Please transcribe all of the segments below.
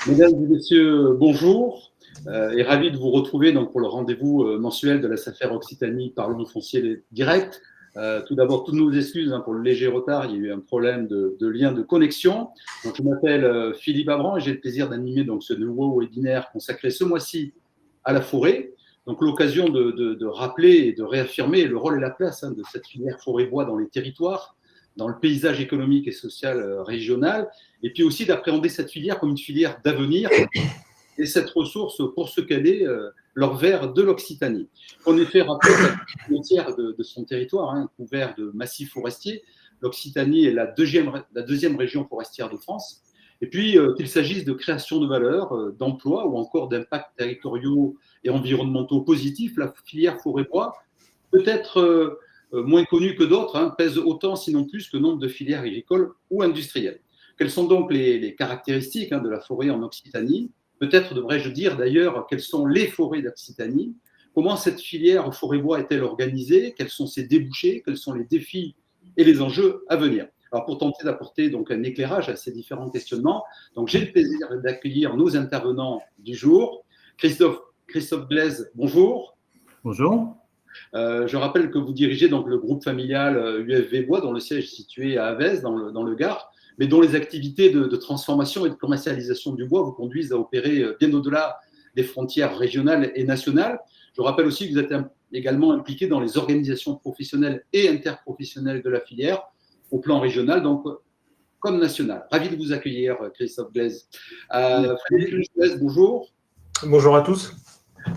Mesdames et messieurs, bonjour et ravi de vous retrouver donc, pour le rendez-vous mensuel de la SAFER Occitanie Parlons foncier direct. Tout d'abord, toutes nos excuses pour le léger retard, il y a eu un problème de lien de connexion. Donc, je m'appelle Philippe Avran et j'ai le plaisir d'animer donc, ce nouveau webinaire consacré ce mois-ci à la forêt. Donc l'occasion de rappeler et de réaffirmer le rôle et la place de cette filière forêt-bois dans les territoires, dans le paysage économique et social régional, et puis aussi d'appréhender cette filière comme une filière d'avenir et cette ressource pour ce qu'elle est, l'or vert de l'Occitanie. En effet, rappelons que le tiers de son territoire, couvert de massifs forestiers, l'Occitanie est la deuxième région forestière de France. Et puis, qu'il s'agisse de création de valeur, d'emploi ou encore d'impacts territoriaux et environnementaux positifs, la filière forêt-bois peut être moins connue que d'autres, pèse autant, sinon plus, que nombre de filières agricoles ou industrielles. Quelles sont donc les caractéristiques de la forêt en Occitanie? Peut-être devrais-je dire d'ailleurs quelles sont les forêts d'Occitanie? Comment cette filière forêt-bois est-elle organisée? Quels sont ses débouchés? Quels sont les défis et les enjeux à venir? Alors, pour tenter d'apporter donc un éclairage à ces différents questionnements, donc j'ai le plaisir d'accueillir nos intervenants du jour. Christophe Glaise, bonjour. Bonjour. Je rappelle que vous dirigez donc le groupe familial UFV Bois, dont le siège est situé à Avez, dans le Gard, mais dont les activités de transformation et de commercialisation du bois vous conduisent à opérer bien au-delà des frontières régionales et nationales. Je rappelle aussi que vous êtes également impliqué dans les organisations professionnelles et interprofessionnelles de la filière, au plan régional, donc comme national. Ravi de vous accueillir, Christophe Glaise. Frédéric Glaise, bonjour. Bonjour à tous.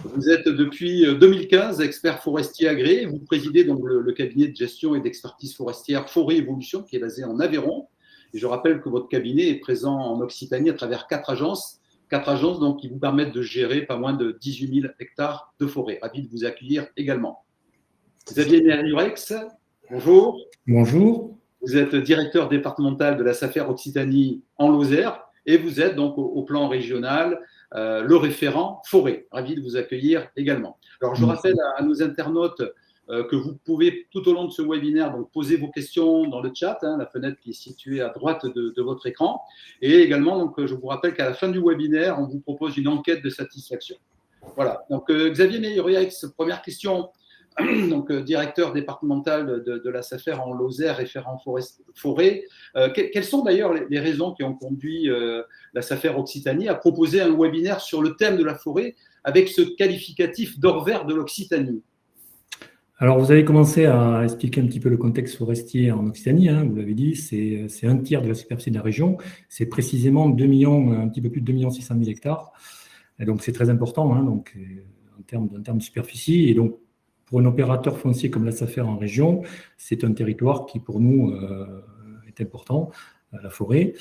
Vous êtes depuis 2015 expert forestier agréé. Vous présidez donc le cabinet de gestion et d'expertise forestière Forêt Évolution, qui est basé en Aveyron. Et je rappelle que votre cabinet est présent en Occitanie à travers quatre agences donc, qui vous permettent de gérer pas moins de 18 000 hectares de forêt. Ravi de vous accueillir également. Xavier Nerurex, bonjour. Bonjour. Vous êtes directeur départemental de la SAFER Occitanie en Lozère et vous êtes donc au plan régional le référent forêt. Ravi de vous accueillir également. Alors, je rappelle à nos internautes que vous pouvez tout au long de ce webinaire donc, poser vos questions dans le chat, la fenêtre qui est située à droite de votre écran. Et également, donc, je vous rappelle qu'à la fin du webinaire, on vous propose une enquête de satisfaction. Voilà. Donc, Xavier Meilleuriax, première question. Donc, directeur départemental de la SAFER en Lozère, référent forêt. Quelles sont d'ailleurs les raisons qui ont conduit la SAFER Occitanie à proposer un webinaire sur le thème de la forêt avec ce qualificatif d'or vert de l'Occitanie? Alors, vous avez commencé à expliquer un petit peu le contexte forestier en Occitanie, vous l'avez dit, c'est un tiers de la superficie de la région, c'est précisément 2 millions, un petit peu plus de 2 600 000 hectares, et donc c'est très important donc, en termes de superficie, et donc pour un opérateur foncier comme la SAFER en région, c'est un territoire qui pour nous est important, la forêt.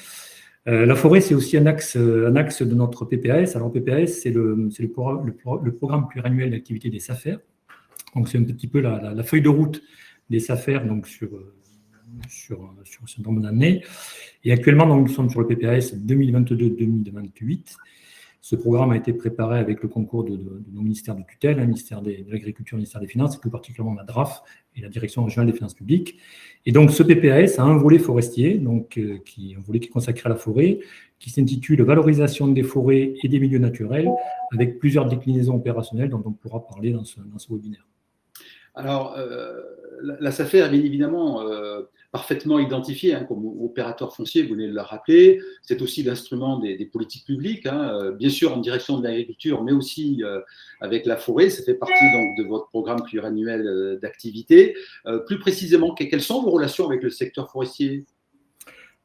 La forêt, c'est aussi un axe de notre PPAS. Alors, PPAS, c'est le programme pluriannuel d'activité des SAFER. Donc, c'est un petit peu la feuille de route des SAFER donc sur ce nombre d'années. Et actuellement, donc, nous sommes sur le PPAS 2022-2028. Ce programme a été préparé avec le concours de nos ministères de tutelle, le ministère de l'Agriculture, le ministère des Finances, et plus particulièrement la DRAF et la Direction régionale des finances publiques. Et donc, ce PPAS a un volet forestier, donc, un volet qui est consacré à la forêt, qui s'intitule « Valorisation des forêts et des milieux naturels », avec plusieurs déclinaisons opérationnelles dont on pourra parler dans ce webinaire. Alors, la SAFER est bien évidemment parfaitement identifiée comme opérateur foncier, vous venez de le rappeler. C'est aussi l'instrument des politiques publiques, bien sûr en direction de l'agriculture, mais aussi avec la forêt. Ça fait partie donc de votre programme pluriannuel d'activité. Plus précisément, quelles sont vos relations avec le secteur forestier ?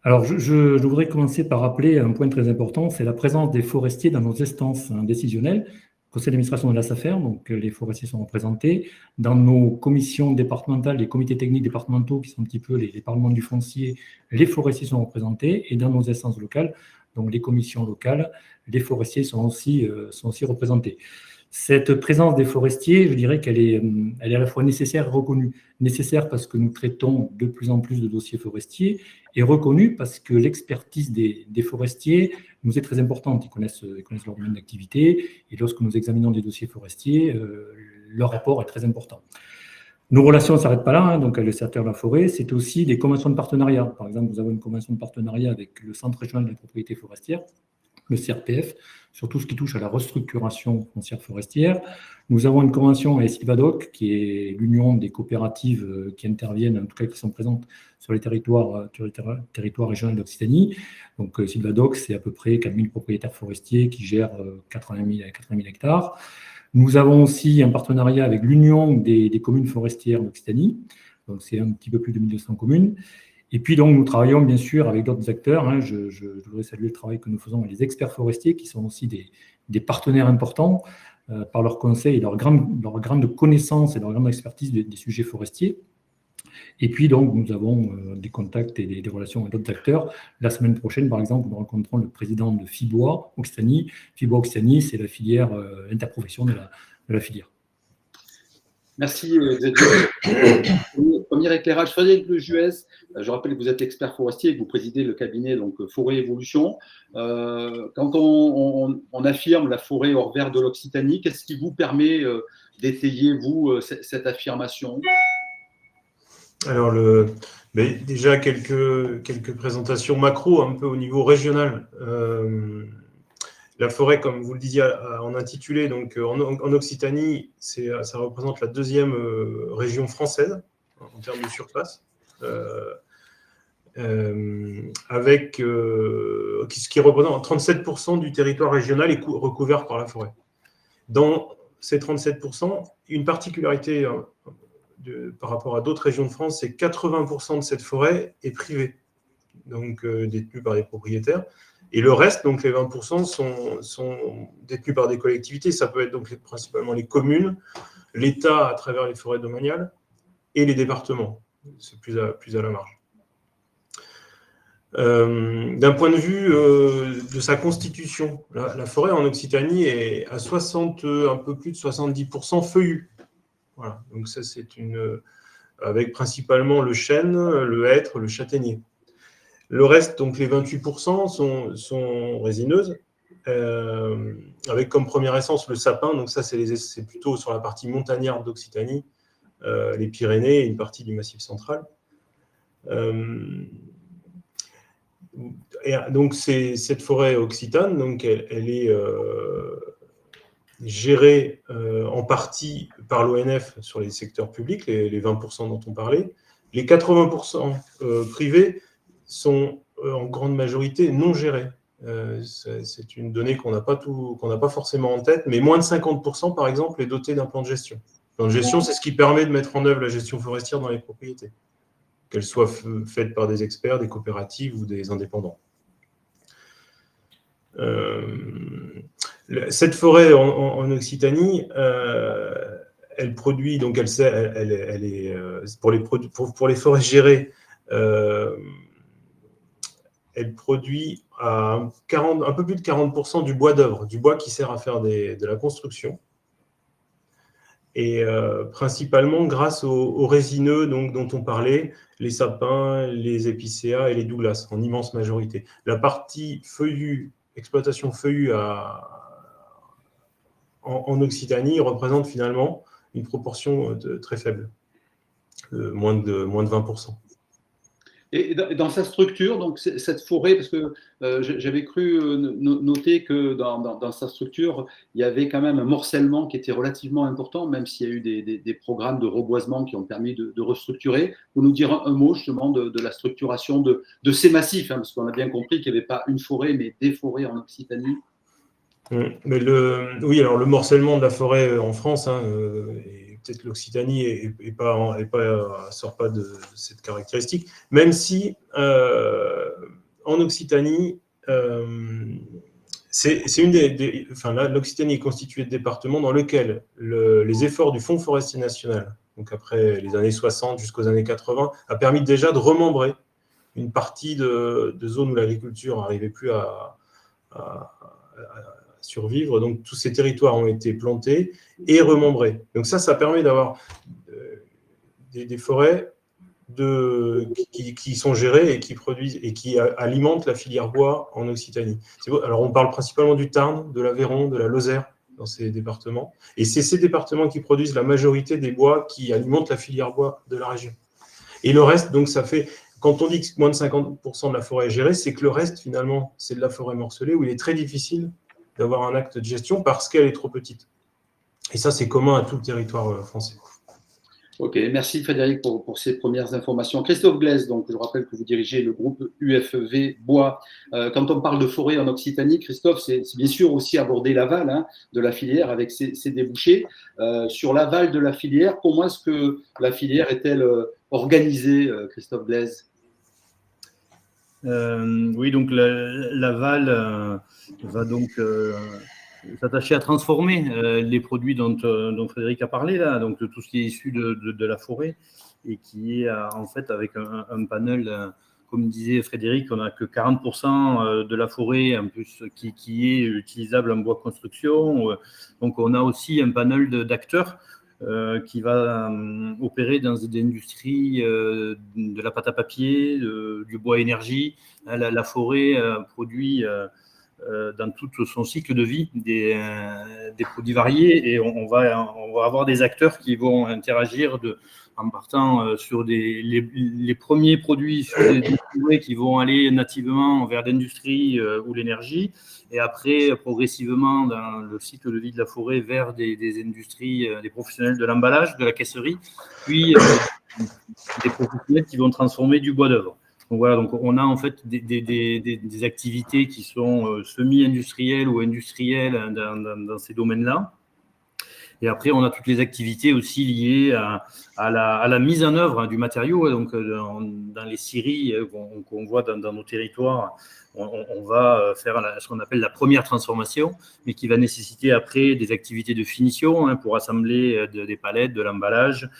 Alors, je voudrais commencer par rappeler un point très important, c'est la présence des forestiers dans nos instances décisionnelles. Conseil d'administration de la SAFER, donc les forestiers sont représentés. Dans nos commissions départementales, les comités techniques départementaux, qui sont un petit peu les parlements du foncier, les forestiers sont représentés. Et dans nos instances locales, donc les commissions locales, les forestiers sont aussi représentés. Cette présence des forestiers, je dirais qu'elle est à la fois nécessaire et reconnue. Nécessaire parce que nous traitons de plus en plus de dossiers forestiers et reconnue parce que l'expertise des forestiers nous est très importante. Ils connaissent leur domaine d'activité et lorsque nous examinons des dossiers forestiers, leur rapport est très important. Nos relations ne s'arrêtent pas là, donc avec le secteur de la forêt, c'est aussi des conventions de partenariat. Par exemple, nous avons une convention de partenariat avec le Centre régional de la propriété forestière le CRPF, sur tout ce qui touche à la restructuration foncière forestière. Nous avons une convention avec Sylvadoc, qui est l'union des coopératives qui interviennent, en tout cas qui sont présentes sur les territoires régionaux d'Occitanie. Donc Sylvadoc, c'est à peu près 4000 propriétaires forestiers qui gèrent 80 000 hectares. Nous avons aussi un partenariat avec l'Union des communes forestières d'Occitanie, donc c'est un petit peu plus de 1200 communes. Et puis donc nous travaillons bien sûr avec d'autres acteurs. Je voudrais saluer le travail que nous faisons avec les experts forestiers, qui sont aussi des partenaires importants par leur conseil et leur grande connaissance et leur grande expertise des sujets forestiers. Et puis donc nous avons des contacts et des relations avec d'autres acteurs. La semaine prochaine, par exemple, nous rencontrons le président de FIBOA Occitanie. FIBOA Occitanie, c'est la filière interprofession de la filière. Merci Xavier. Premier éclairage, Frédéric Lejuez, je rappelle que vous êtes expert forestier et que vous présidez le cabinet donc, Forêt Évolution. Quand on affirme la forêt hors vert de l'Occitanie, qu'est-ce qui vous permet d'étayer, vous, cette affirmation? Alors, déjà quelques présentations macro, un peu au niveau régional. La forêt, comme vous le disiez en intitulé, donc en Occitanie, ça représente la deuxième région française en termes de surface, avec ce qui représente 37% du territoire régional est recouvert par la forêt. Dans ces 37%, une particularité par rapport à d'autres régions de France, c'est que 80% de cette forêt est privée, donc détenue par des propriétaires. Et le reste, donc les 20%, sont détenus par des collectivités. Ça peut être donc principalement les communes, l'État à travers les forêts domaniales et les départements. C'est plus à la marge. D'un point de vue de sa constitution, la forêt en Occitanie est à un peu plus de 70% feuillue. Voilà. Donc ça, c'est avec principalement le chêne, le hêtre, le châtaignier. Le reste, donc les 28%, sont résineuses, avec comme première essence le sapin. Donc ça, c'est plutôt sur la partie montagnarde d'Occitanie, les Pyrénées et une partie du Massif central. Et donc cette forêt occitane, donc elle est gérée en partie par l'ONF sur les secteurs publics, les 20% dont on parlait. Les 80% privés sont en grande majorité non gérés. C'est une donnée qu'on n'a pas forcément en tête, mais moins de 50%, par exemple, est doté d'un plan de gestion. Le plan de gestion, c'est ce qui permet de mettre en œuvre la gestion forestière dans les propriétés, qu'elle soit faite par des experts, des coopératives ou des indépendants. Cette forêt en Occitanie, elle produit, donc elle est pour les forêts gérées, elle produit un peu plus de 40% du bois d'œuvre, du bois qui sert à faire de la construction, et principalement grâce aux résineux dont on parlait, les sapins, les épicéas et les douglas, en immense majorité. La partie feuillue, exploitation feuillue en Occitanie représente finalement une proportion très faible, moins de 20%. Et dans sa structure, donc cette forêt, parce que j'avais cru noter que dans sa structure, il y avait quand même un morcellement qui était relativement important, même s'il y a eu des programmes de reboisement qui ont permis de restructurer. Vous nous dire un mot justement de la structuration de ces massifs, parce qu'on a bien compris qu'il n'y avait pas une forêt, mais des forêts en Occitanie. Mais oui, alors le morcellement de la forêt en France, peut-être l'Occitanie sort pas de cette caractéristique, même si en Occitanie, l'Occitanie est constituée de départements dans lesquels les efforts du Fonds forestier national, donc après les années 60 jusqu'aux années 80, a permis déjà de remembrer une partie de zones où l'agriculture n'arrivait plus à survivre. Donc, tous ces territoires ont été plantés et remembrés. Donc ça permet d'avoir des forêts qui sont gérées et qui produisent et qui alimentent la filière bois en Occitanie. Alors, on parle principalement du Tarn, de l'Aveyron, de la Lozère dans ces départements. Et c'est ces départements qui produisent la majorité des bois qui alimentent la filière bois de la région. Et le reste, donc, ça fait quand on dit que moins de 50% de la forêt est gérée, c'est que le reste, finalement, c'est de la forêt morcelée où il est très difficile d'avoir un acte de gestion parce qu'elle est trop petite. Et ça, c'est commun à tout le territoire français. Ok, merci Frédéric pour ces premières informations. Christophe Glaise, donc je rappelle que vous dirigez le groupe UFV Bois. Quand on parle de forêt en Occitanie, Christophe, c'est bien sûr aussi aborder l'aval de la filière avec ses débouchés. Sur l'aval de la filière, comment est-ce que la filière est-elle organisée, Christophe Glaise? Oui, donc l'aval va donc s'attacher à transformer les produits dont Frédéric a parlé là, donc tout ce qui est issu de la forêt et qui est en fait avec un panel, comme disait Frédéric, on n'a que 40% de la forêt en plus qui est utilisable en bois construction. Donc on a aussi un panel d'acteurs qui va opérer dans des industries de la pâte à papier, du bois énergie. La forêt produit dans tout son cycle de vie des produits variés et on va avoir des acteurs qui vont interagir en partant sur les premiers produits sur des forêts qui vont aller nativement vers l'industrie ou l'énergie et après progressivement dans le cycle de vie de la forêt vers des industries, des professionnels de l'emballage, de la caisserie, puis des professionnels qui vont transformer du bois d'œuvre. Donc voilà, donc on a en fait des activités qui sont semi-industrielles ou industrielles dans ces domaines-là. Et après, on a toutes les activités aussi liées à la mise en œuvre du matériau. Donc, dans les scieries qu'on voit dans nos territoires, on va faire ce qu'on appelle la première transformation, mais qui va nécessiter après des activités de finition pour assembler des palettes, de l'emballage,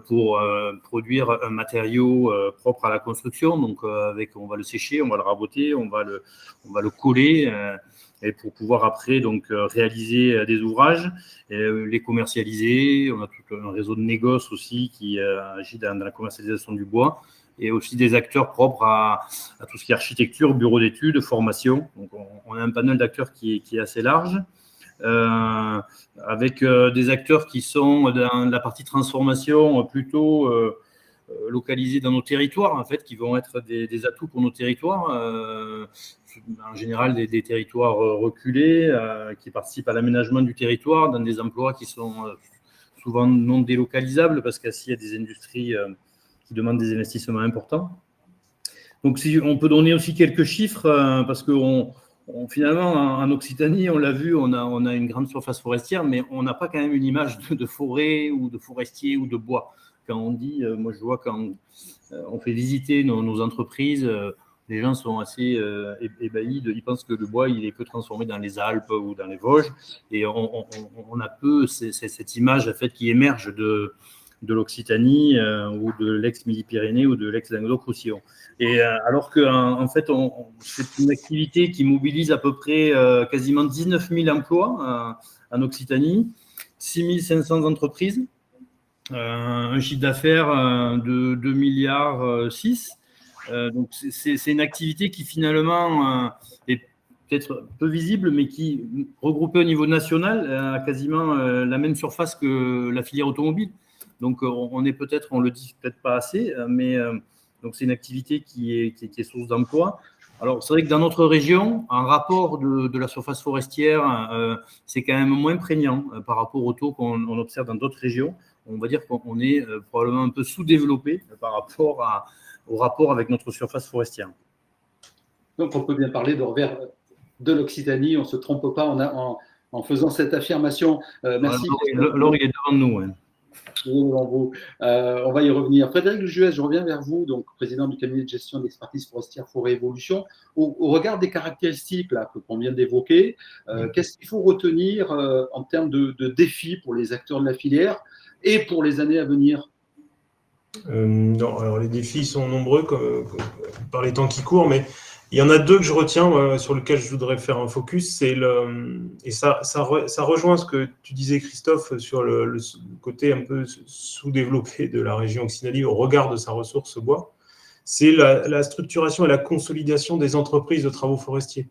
pour produire un matériau propre à la construction. Donc, on va le sécher, on va le raboter, on va le coller. Et pour pouvoir après donc réaliser des ouvrages, les commercialiser. On a tout un réseau de négoces aussi qui agit dans la commercialisation du bois et aussi des acteurs propres à tout ce qui est architecture, bureau d'études, formation. Donc on a un panel d'acteurs qui est assez large. Avec des acteurs qui sont dans la partie transformation plutôt localisés dans nos territoires, en fait, qui vont être des atouts pour nos territoires, en général des territoires reculés, qui participent à l'aménagement du territoire dans des emplois qui sont souvent non délocalisables parce qu'aussi il y a des industries qui demandent des investissements importants. Donc, si on peut donner aussi quelques chiffres, parce que finalement, en Occitanie, on l'a vu, on a une grande surface forestière, mais on n'a pas quand même une image de forêt ou de forestier ou de bois. Quand on dit, moi je vois quand on fait visiter nos entreprises, les gens sont assez ébahis, ils pensent que le bois il est peu transformé dans les Alpes ou dans les Vosges, et on a peu cette image en fait, qui émerge de l'Occitanie ou de l'ex-Midi-Pyrénées ou de l'ex-Languedoc-Roussillon. Et alors qu'en fait, c'est une activité qui mobilise à peu près quasiment 19 000 emplois en Occitanie, 6 500 entreprises, un chiffre d'affaires de 2,6 milliards. Donc, c'est une activité qui finalement est peut-être peu visible, mais qui, regroupée au niveau national, a quasiment la même surface que la filière automobile. Donc, on est peut-être, on le dit peut-être pas assez, mais donc c'est une activité qui est source d'emploi. Alors, c'est vrai que dans notre région, un rapport de la surface forestière, c'est quand même moins prégnant par rapport au taux qu'on observe dans d'autres régions. On va dire qu'on est probablement un peu sous-développé par rapport au rapport avec notre surface forestière. Donc, on peut bien parler de revers de l'Occitanie, on ne se trompe pas en faisant cette affirmation. Merci. L'or, il est devant nous. Ouais. On va y revenir. Frédéric Juez, je reviens vers vous, donc président du cabinet de gestion d'expertise forestière Forêt Évolution. Au regard des caractéristiques là, qu'on vient d'évoquer, qu'est-ce qu'il faut retenir en termes de défis pour les acteurs de la filière et pour les années à venir? Non, alors les défis sont nombreux par les temps qui courent, mais il y en a deux que je retiens sur lesquels je voudrais faire un focus. Et ça rejoint ce que tu disais, Christophe, sur le côté un peu sous-développé de la région Occitanie au regard de sa ressource bois. C'est la structuration et la consolidation des entreprises de travaux forestiers.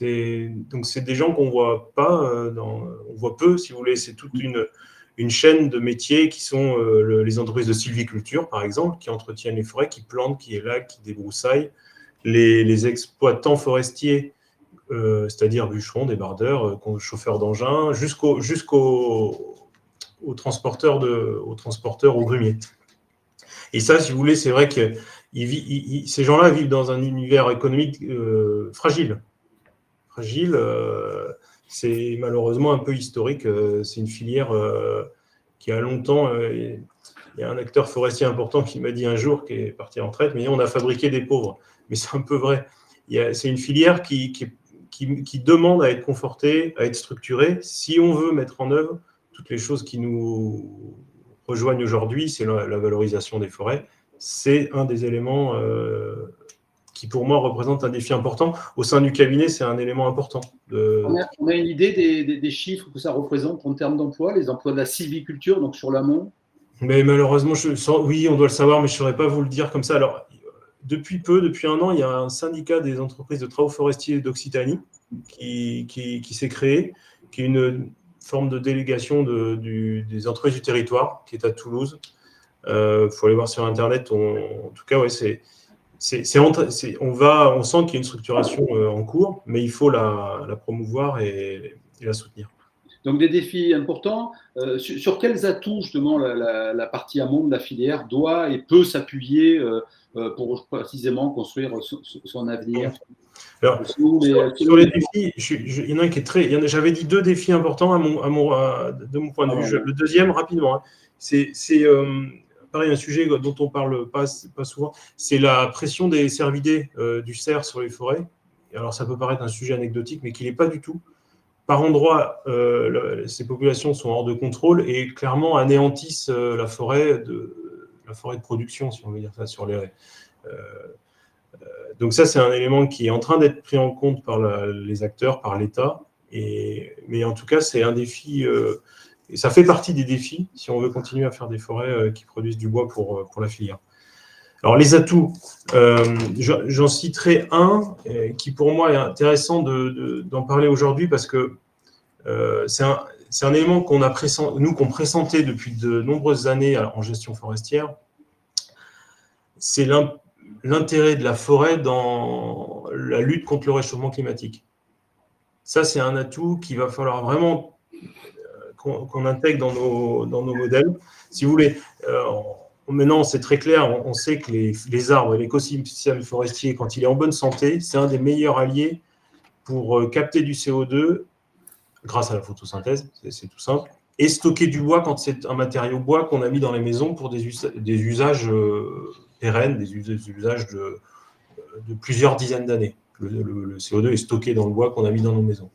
Donc, c'est des gens qu'on ne voit pas, on voit peu, si vous voulez. C'est toute une chaîne de métiers qui sont les entreprises de sylviculture, par exemple, qui entretiennent les forêts, qui plantent, qui élaguent, qui débroussaillent, les exploitants forestiers, c'est-à-dire bûcherons, débardeurs, chauffeurs d'engins, jusqu'aux transporteurs, aux grumiers. Et ça, si vous voulez, c'est vrai que ces gens-là vivent dans un univers économique fragile. C'est malheureusement un peu historique. C'est une filière qui a longtemps... il y a un acteur forestier important qui m'a dit un jour, qui est parti en retraite, mais on a fabriqué des pauvres. Mais c'est un peu vrai. C'est une filière qui demande à être confortée, à être structurée. Si on veut mettre en œuvre toutes les choses qui nous rejoignent aujourd'hui, c'est la valorisation des forêts. C'est un des éléments qui, pour moi, représente un défi important. Au sein du cabinet, c'est un élément important. On a une idée des chiffres que ça représente en termes d'emploi, les emplois de la sylviculture, donc sur l'amont? Mais malheureusement, oui, on doit le savoir, mais je ne saurais pas vous le dire comme ça. Alors, depuis 1 an, il y a un syndicat des entreprises de travaux forestiers d'Occitanie qui s'est créé, qui est une forme de délégation des entreprises du territoire, qui est à Toulouse. Faut aller voir sur Internet. En tout cas, ouais, on sent qu'il y a une structuration en cours, mais il faut la promouvoir et la soutenir. Donc des défis importants. Sur quels atouts justement la partie amont de la filière doit et peut s'appuyer pour précisément construire son avenir? Alors, sur les défis, il y en a un qui est j'avais dit 2 défis importants de mon point de vue. Le deuxième, rapidement, hein, c'est pareil, un sujet dont on ne parle pas souvent, c'est la pression des cervidés du cerf sur les forêts. Alors, ça peut paraître un sujet anecdotique, mais qui n'est pas du tout. Par endroits, ces populations sont hors de contrôle et clairement anéantissent la forêt de production, si on veut dire ça, sur les donc ça, c'est un élément qui est en train d'être pris en compte par les acteurs, par l'État. Mais en tout cas, c'est un défi, et ça fait partie des défis si on veut continuer à faire des forêts qui produisent du bois pour la filière. Alors, les atouts, j'en citerai un qui, pour moi, est intéressant d'en parler aujourd'hui parce que c'est un élément qu'on pressentait depuis de nombreuses années en gestion forestière. C'est l'intérêt de la forêt dans la lutte contre le réchauffement climatique. Ça, c'est un atout qu'il va falloir vraiment qu'on intègre dans nos modèles. Si vous voulez, maintenant, c'est très clair, on sait que les arbres et l'écosystème forestier, quand il est en bonne santé, c'est un des meilleurs alliés pour capter du CO2 grâce à la photosynthèse, c'est tout simple, et stocker du bois quand c'est un matériau bois qu'on a mis dans les maisons pour des usages pérennes, des usages de plusieurs dizaines d'années. Le CO2 est stocké dans le bois qu'on a mis dans nos maisons.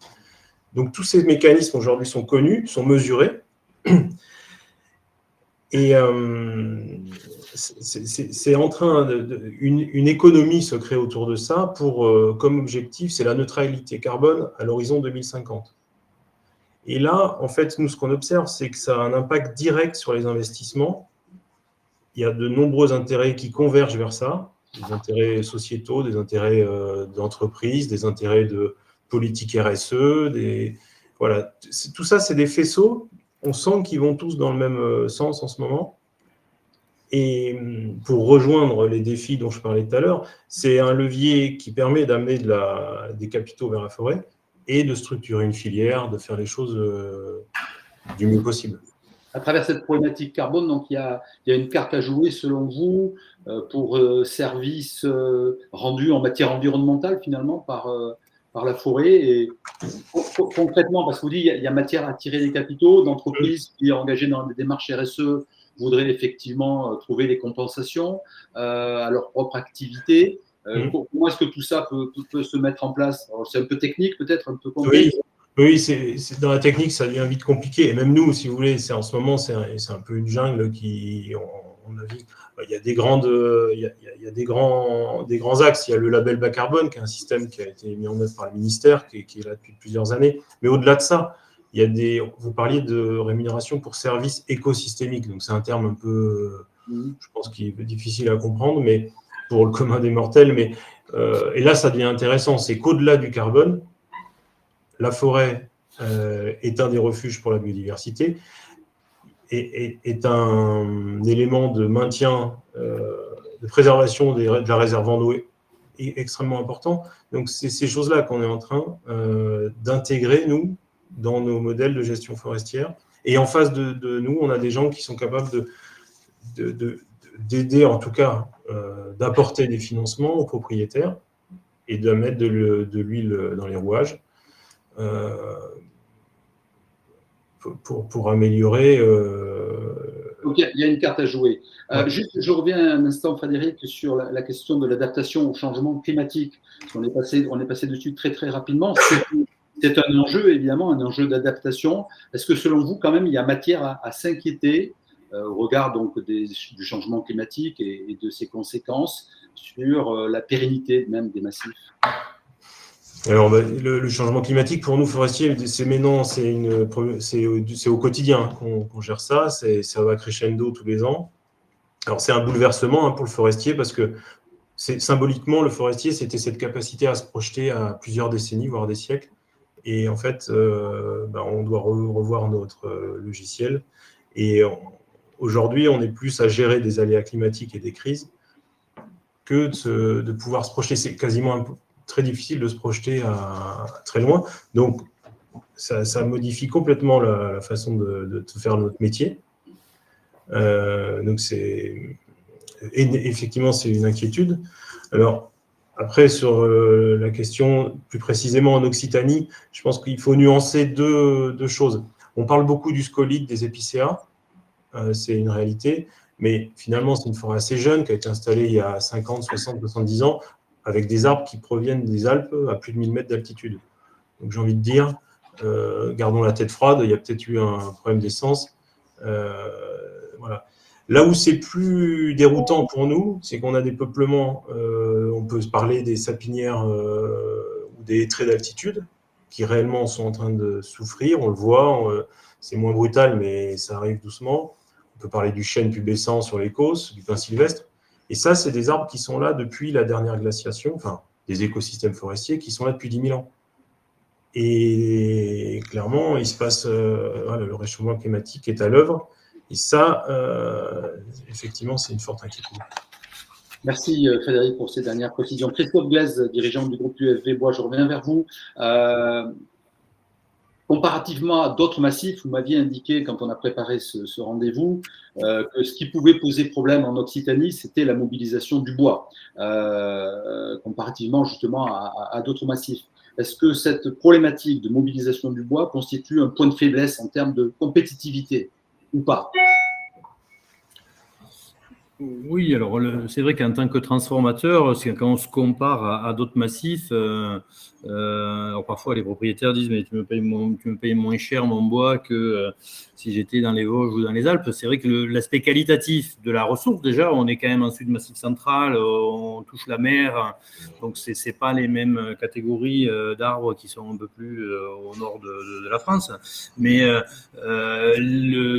Donc, tous ces mécanismes aujourd'hui sont connus, sont mesurés. Et c'est en train une économie se crée autour de ça comme objectif, c'est la neutralité carbone à l'horizon 2050. Et là, en fait, nous, ce qu'on observe, c'est que ça a un impact direct sur les investissements. Il y a de nombreux intérêts qui convergent vers ça, des intérêts sociétaux, des intérêts d'entreprise, des intérêts de politique RSE, voilà. Tout ça, c'est des faisceaux. On sent qu'ils vont tous dans le même sens en ce moment. Et pour rejoindre les défis dont je parlais tout à l'heure, c'est un levier qui permet d'amener des capitaux vers la forêt et de structurer une filière, de faire les choses du mieux possible. À travers cette problématique carbone, donc il y a une carte à jouer selon vous pour services rendus en matière environnementale finalement par la forêt. Et concrètement, parce que vous dites il y a matière à tirer des capitaux d'entreprises qui, engagées dans des démarches RSE, voudraient effectivement trouver des compensations à leur propre activité. Comment est-ce que tout ça peut se mettre en place? C'est un peu technique, peut-être un peu compliqué. Oui, c'est dans la technique, ça devient vite compliqué. Et même nous, si vous voulez, en ce moment, c'est un peu une jungle qui, on a vu, il y a des grands axes. Il y a le label bas carbone, qui est un système qui a été mis en œuvre par le ministère, qui est là depuis plusieurs années. Mais au-delà de ça, vous parliez de rémunération pour services écosystémiques. Donc, c'est un terme un peu, je pense, qui est difficile à comprendre, mais pour le commun des mortels. Et là, ça devient intéressant. C'est qu'au-delà du carbone, la forêt est un des refuges pour la biodiversité. est un élément de maintien, de préservation de la réserve en eau est extrêmement important. Donc, c'est ces choses-là qu'on est en train d'intégrer, nous, dans nos modèles de gestion forestière. Et en face de nous, on a des gens qui sont capables d'aider, en tout cas, d'apporter des financements aux propriétaires et de mettre de l'huile dans les rouages pour améliorer. Donc, il y a une carte à jouer. Juste, je reviens un instant, Frédéric, sur la question de l'adaptation au changement climatique. On est passé dessus très, très rapidement. C'est un enjeu, évidemment, un enjeu d'adaptation. Est-ce que, selon vous, quand même, il y a matière à s'inquiéter au regard donc, du changement climatique et de ses conséquences sur la pérennité même des massifs? Alors, le changement climatique, pour nous, forestiers, c'est au quotidien qu'on gère ça. Ça va crescendo tous les ans. Alors, c'est un bouleversement pour le forestier parce que symboliquement, le forestier, c'était cette capacité à se projeter à plusieurs décennies, voire des siècles. Et en fait, on doit revoir notre logiciel. Et aujourd'hui, on est plus à gérer des aléas climatiques et des crises que de pouvoir se projeter. C'est quasiment très difficile de se projeter à très loin. Donc, ça modifie complètement la façon de faire notre métier. Donc, effectivement, c'est une inquiétude. Alors, après, sur la question, plus précisément en Occitanie, je pense qu'il faut nuancer deux choses. On parle beaucoup du scolite, des épicéas, c'est une réalité, mais finalement, c'est une forêt assez jeune qui a été installée il y a 50, 60, 70 ans, avec des arbres qui proviennent des Alpes à plus de 1000 mètres d'altitude. Donc, j'ai envie de dire, gardons la tête froide, il y a peut-être eu un problème d'essence. Voilà. Là où c'est plus déroutant pour nous, c'est qu'on a des peuplements, on peut se parler des sapinières ou des haies d'altitude, qui réellement sont en train de souffrir, on le voit, c'est moins brutal, mais ça arrive doucement. On peut parler du chêne pubescent sur les causses, du pin sylvestre. Et ça, c'est des arbres qui sont là depuis la dernière glaciation, enfin, des écosystèmes forestiers qui sont là depuis 10 000 ans. Et clairement, il se passe, le réchauffement climatique est à l'œuvre. Et ça, effectivement, c'est une forte inquiétude. Merci Frédéric pour ces dernières précisions. Christophe Glaise, dirigeant du groupe UFV Bois, je reviens vers vous. Comparativement à d'autres massifs, vous m'aviez indiqué quand on a préparé ce rendez-vous que ce qui pouvait poser problème en Occitanie, c'était la mobilisation du bois, comparativement justement à d'autres massifs. Est-ce que cette problématique de mobilisation du bois constitue un point de faiblesse en termes de compétitivité ou pas? Oui, alors c'est vrai qu'en tant que transformateur, quand on se compare à d'autres massifs, alors parfois les propriétaires disent mais tu me payes moins cher mon bois que si j'étais dans les Vosges ou dans les Alpes. C'est vrai que l'aspect qualitatif de la ressource, déjà, on est quand même en sud massif central, on touche la mer, donc c'est pas les mêmes catégories d'arbres qui sont un peu plus au nord de la France. Mais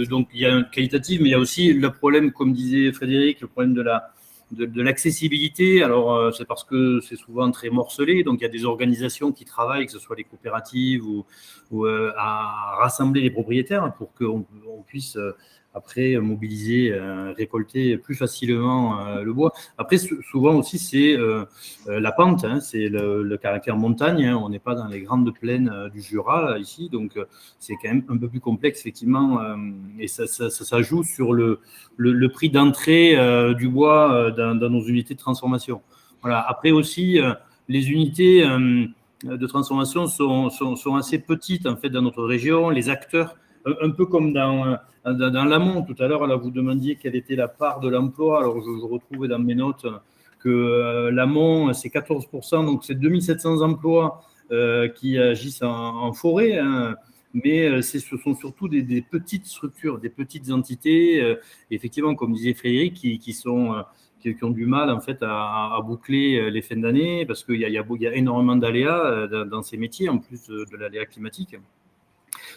donc il y a un qualitatif, mais il y a aussi le problème, comme disait Frédéric, le problème de l'accessibilité. Alors, c'est parce que c'est souvent très morcelé. Donc, il y a des organisations qui travaillent, que ce soit les coopératives ou à rassembler les propriétaires pour qu'on puisse après mobiliser, récolter plus facilement le bois. Après, souvent aussi, c'est la pente, c'est le caractère montagne. On n'est pas dans les grandes plaines du Jura, ici. Donc, c'est quand même un peu plus complexe, effectivement. Et ça joue sur le prix d'entrée du bois dans nos unités de transformation. Voilà. Après aussi, les unités de transformation sont assez petites, en fait, dans notre région. Les acteurs, un peu comme dans l'amont, tout à l'heure, là, vous demandiez quelle était la part de l'emploi. Alors, je retrouvais dans mes notes que l'amont, c'est 14%, donc c'est 2700 emplois qui agissent en forêt, mais ce sont surtout des petites structures, des petites entités, effectivement, comme disait Frédéric, qui ont du mal, en fait, à boucler les fins d'année, parce qu'il y a énormément d'aléas dans ces métiers, en plus de l'aléa climatique.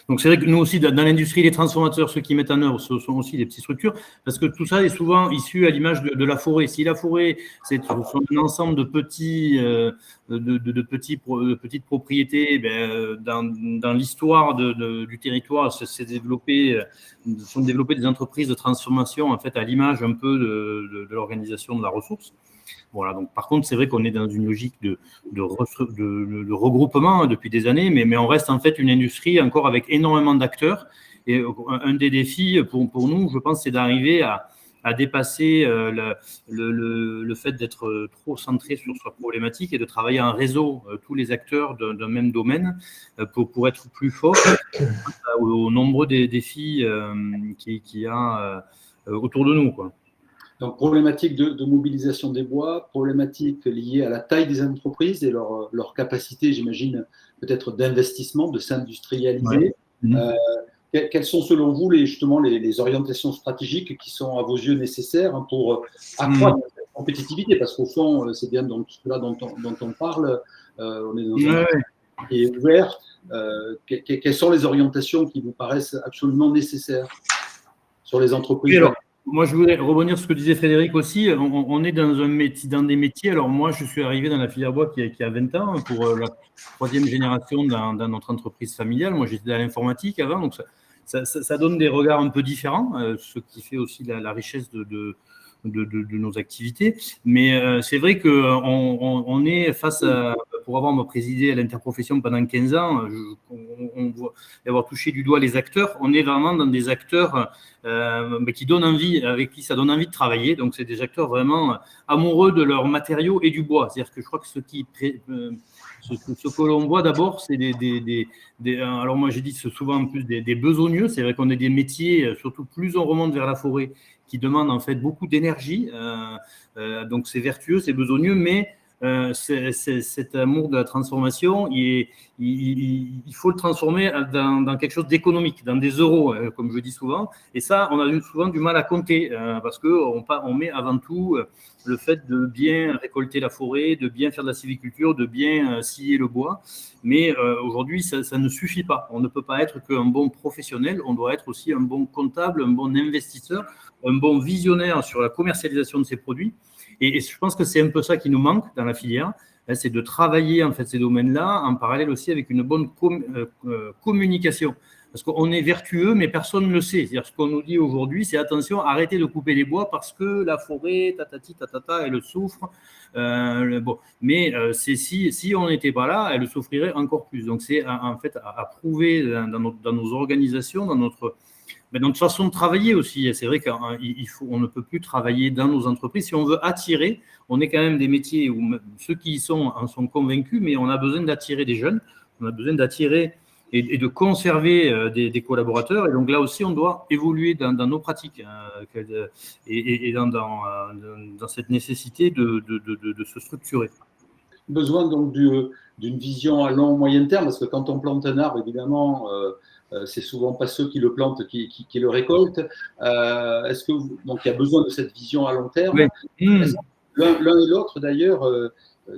Donc, c'est vrai que nous aussi, dans l'industrie, les transformateurs, ceux qui mettent en œuvre, ce sont aussi des petites structures, parce que tout ça est souvent issu à l'image de la forêt. Si la forêt, c'est un ensemble de petites propriétés, dans l'histoire du territoire, sont développées des entreprises de transformation, en fait, à l'image un peu de l'organisation de la ressource. Voilà, donc par contre, c'est vrai qu'on est dans une logique de regroupement depuis des années, mais on reste en fait une industrie encore avec énormément d'acteurs. Et un des défis pour nous, je pense, c'est d'arriver à dépasser le fait d'être trop centré sur sa problématique et de travailler en réseau, tous les acteurs d'un même domaine, pour être plus fort aux nombreux défis qu'il y a autour de nous, quoi. Donc, problématique de mobilisation des bois, problématique liée à la taille des entreprises et leur capacité, j'imagine, peut-être d'investissement, de s'industrialiser. Ouais. Quelles sont, selon vous, les orientations stratégiques qui sont, à vos yeux, nécessaires pour accroître cette compétitivité? Parce qu'au fond, c'est bien tout cela dont on parle. On est dans un qui est ouvert. Quelles sont les orientations qui vous paraissent absolument nécessaires sur les entreprises? Moi, je voudrais rebondir sur ce que disait Frédéric aussi. On est dans des métiers. Alors, moi, je suis arrivé dans la filière bois qui a 20 ans pour la 3e génération dans notre entreprise familiale. Moi, j'étais dans l'informatique avant, donc ça donne des regards un peu différents, ce qui fait aussi la richesse de nos activités. Mais c'est vrai qu'on est face à, pour avoir présidé à l'interprofession pendant 15 ans, on voit avoir touché du doigt les acteurs. On est vraiment dans des acteurs qui donnent envie, avec qui ça donne envie de travailler. Donc, c'est des acteurs vraiment amoureux de leurs matériaux et du bois. C'est-à-dire que je crois que ce que l'on voit d'abord, c'est alors moi j'ai dit souvent en plus des besogneux. C'est vrai qu'on est des métiers, surtout plus on remonte vers la forêt, qui demandent en fait beaucoup d'énergie. Donc c'est vertueux, c'est besogneux, mais cet amour de la transformation, il faut le transformer dans quelque chose d'économique, dans des euros, comme je dis souvent. Et ça, on a souvent du mal à compter parce qu'on met avant tout le fait de bien récolter la forêt, de bien faire de la sylviculture, de bien scier le bois. Mais aujourd'hui, ça ne suffit pas. On ne peut pas être qu'un bon professionnel, on doit être aussi un bon comptable, un bon investisseur, un bon visionnaire sur la commercialisation de ces produits. Et je pense que c'est un peu ça qui nous manque dans la filière, c'est de travailler en fait ces domaines-là en parallèle aussi avec une bonne communication. Parce qu'on est vertueux, mais personne ne le sait. C'est-à-dire ce qu'on nous dit aujourd'hui, c'est attention, arrêtez de couper les bois parce que la forêt, tatati, tatata, elle souffre. Bon. Mais si on n'était pas là, elle souffrirait encore plus. Donc c'est en fait à prouver dans nos organisations, dans notre façon de travailler aussi. C'est vrai qu'on ne peut plus travailler dans nos entreprises. Si on veut attirer, on est quand même des métiers où ceux qui y sont en sont convaincus, mais on a besoin d'attirer des jeunes, on a besoin d'attirer et de conserver des collaborateurs. Et donc là aussi, on doit évoluer dans nos pratiques et dans cette nécessité de se structurer. Besoin donc d'une vision à long moyen terme, parce que quand on plante un arbre, évidemment, c'est souvent pas ceux qui le plantent qui le récoltent. Est-ce que donc il y a besoin de cette vision à long terme? Oui. L'un et l'autre d'ailleurs,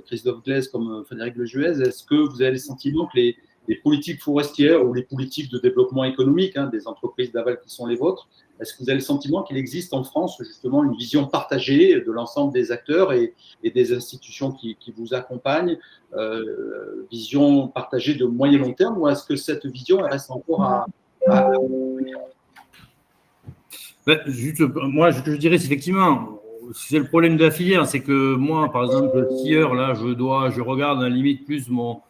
Christophe Glaise comme Frédéric Lejuez, est-ce que vous avez le sentiment que les politiques forestières ou les politiques de développement économique des entreprises d'aval qui sont les vôtres, est-ce que vous avez le sentiment qu'il existe en France justement une vision partagée de l'ensemble des acteurs et des institutions qui vous accompagnent, vision partagée de moyen long terme, ou est-ce que cette vision elle reste encore à moi, je dirais effectivement, c'est le problème de la filière, c'est que moi, par exemple, skieur, là, je regarde à la limite plus mon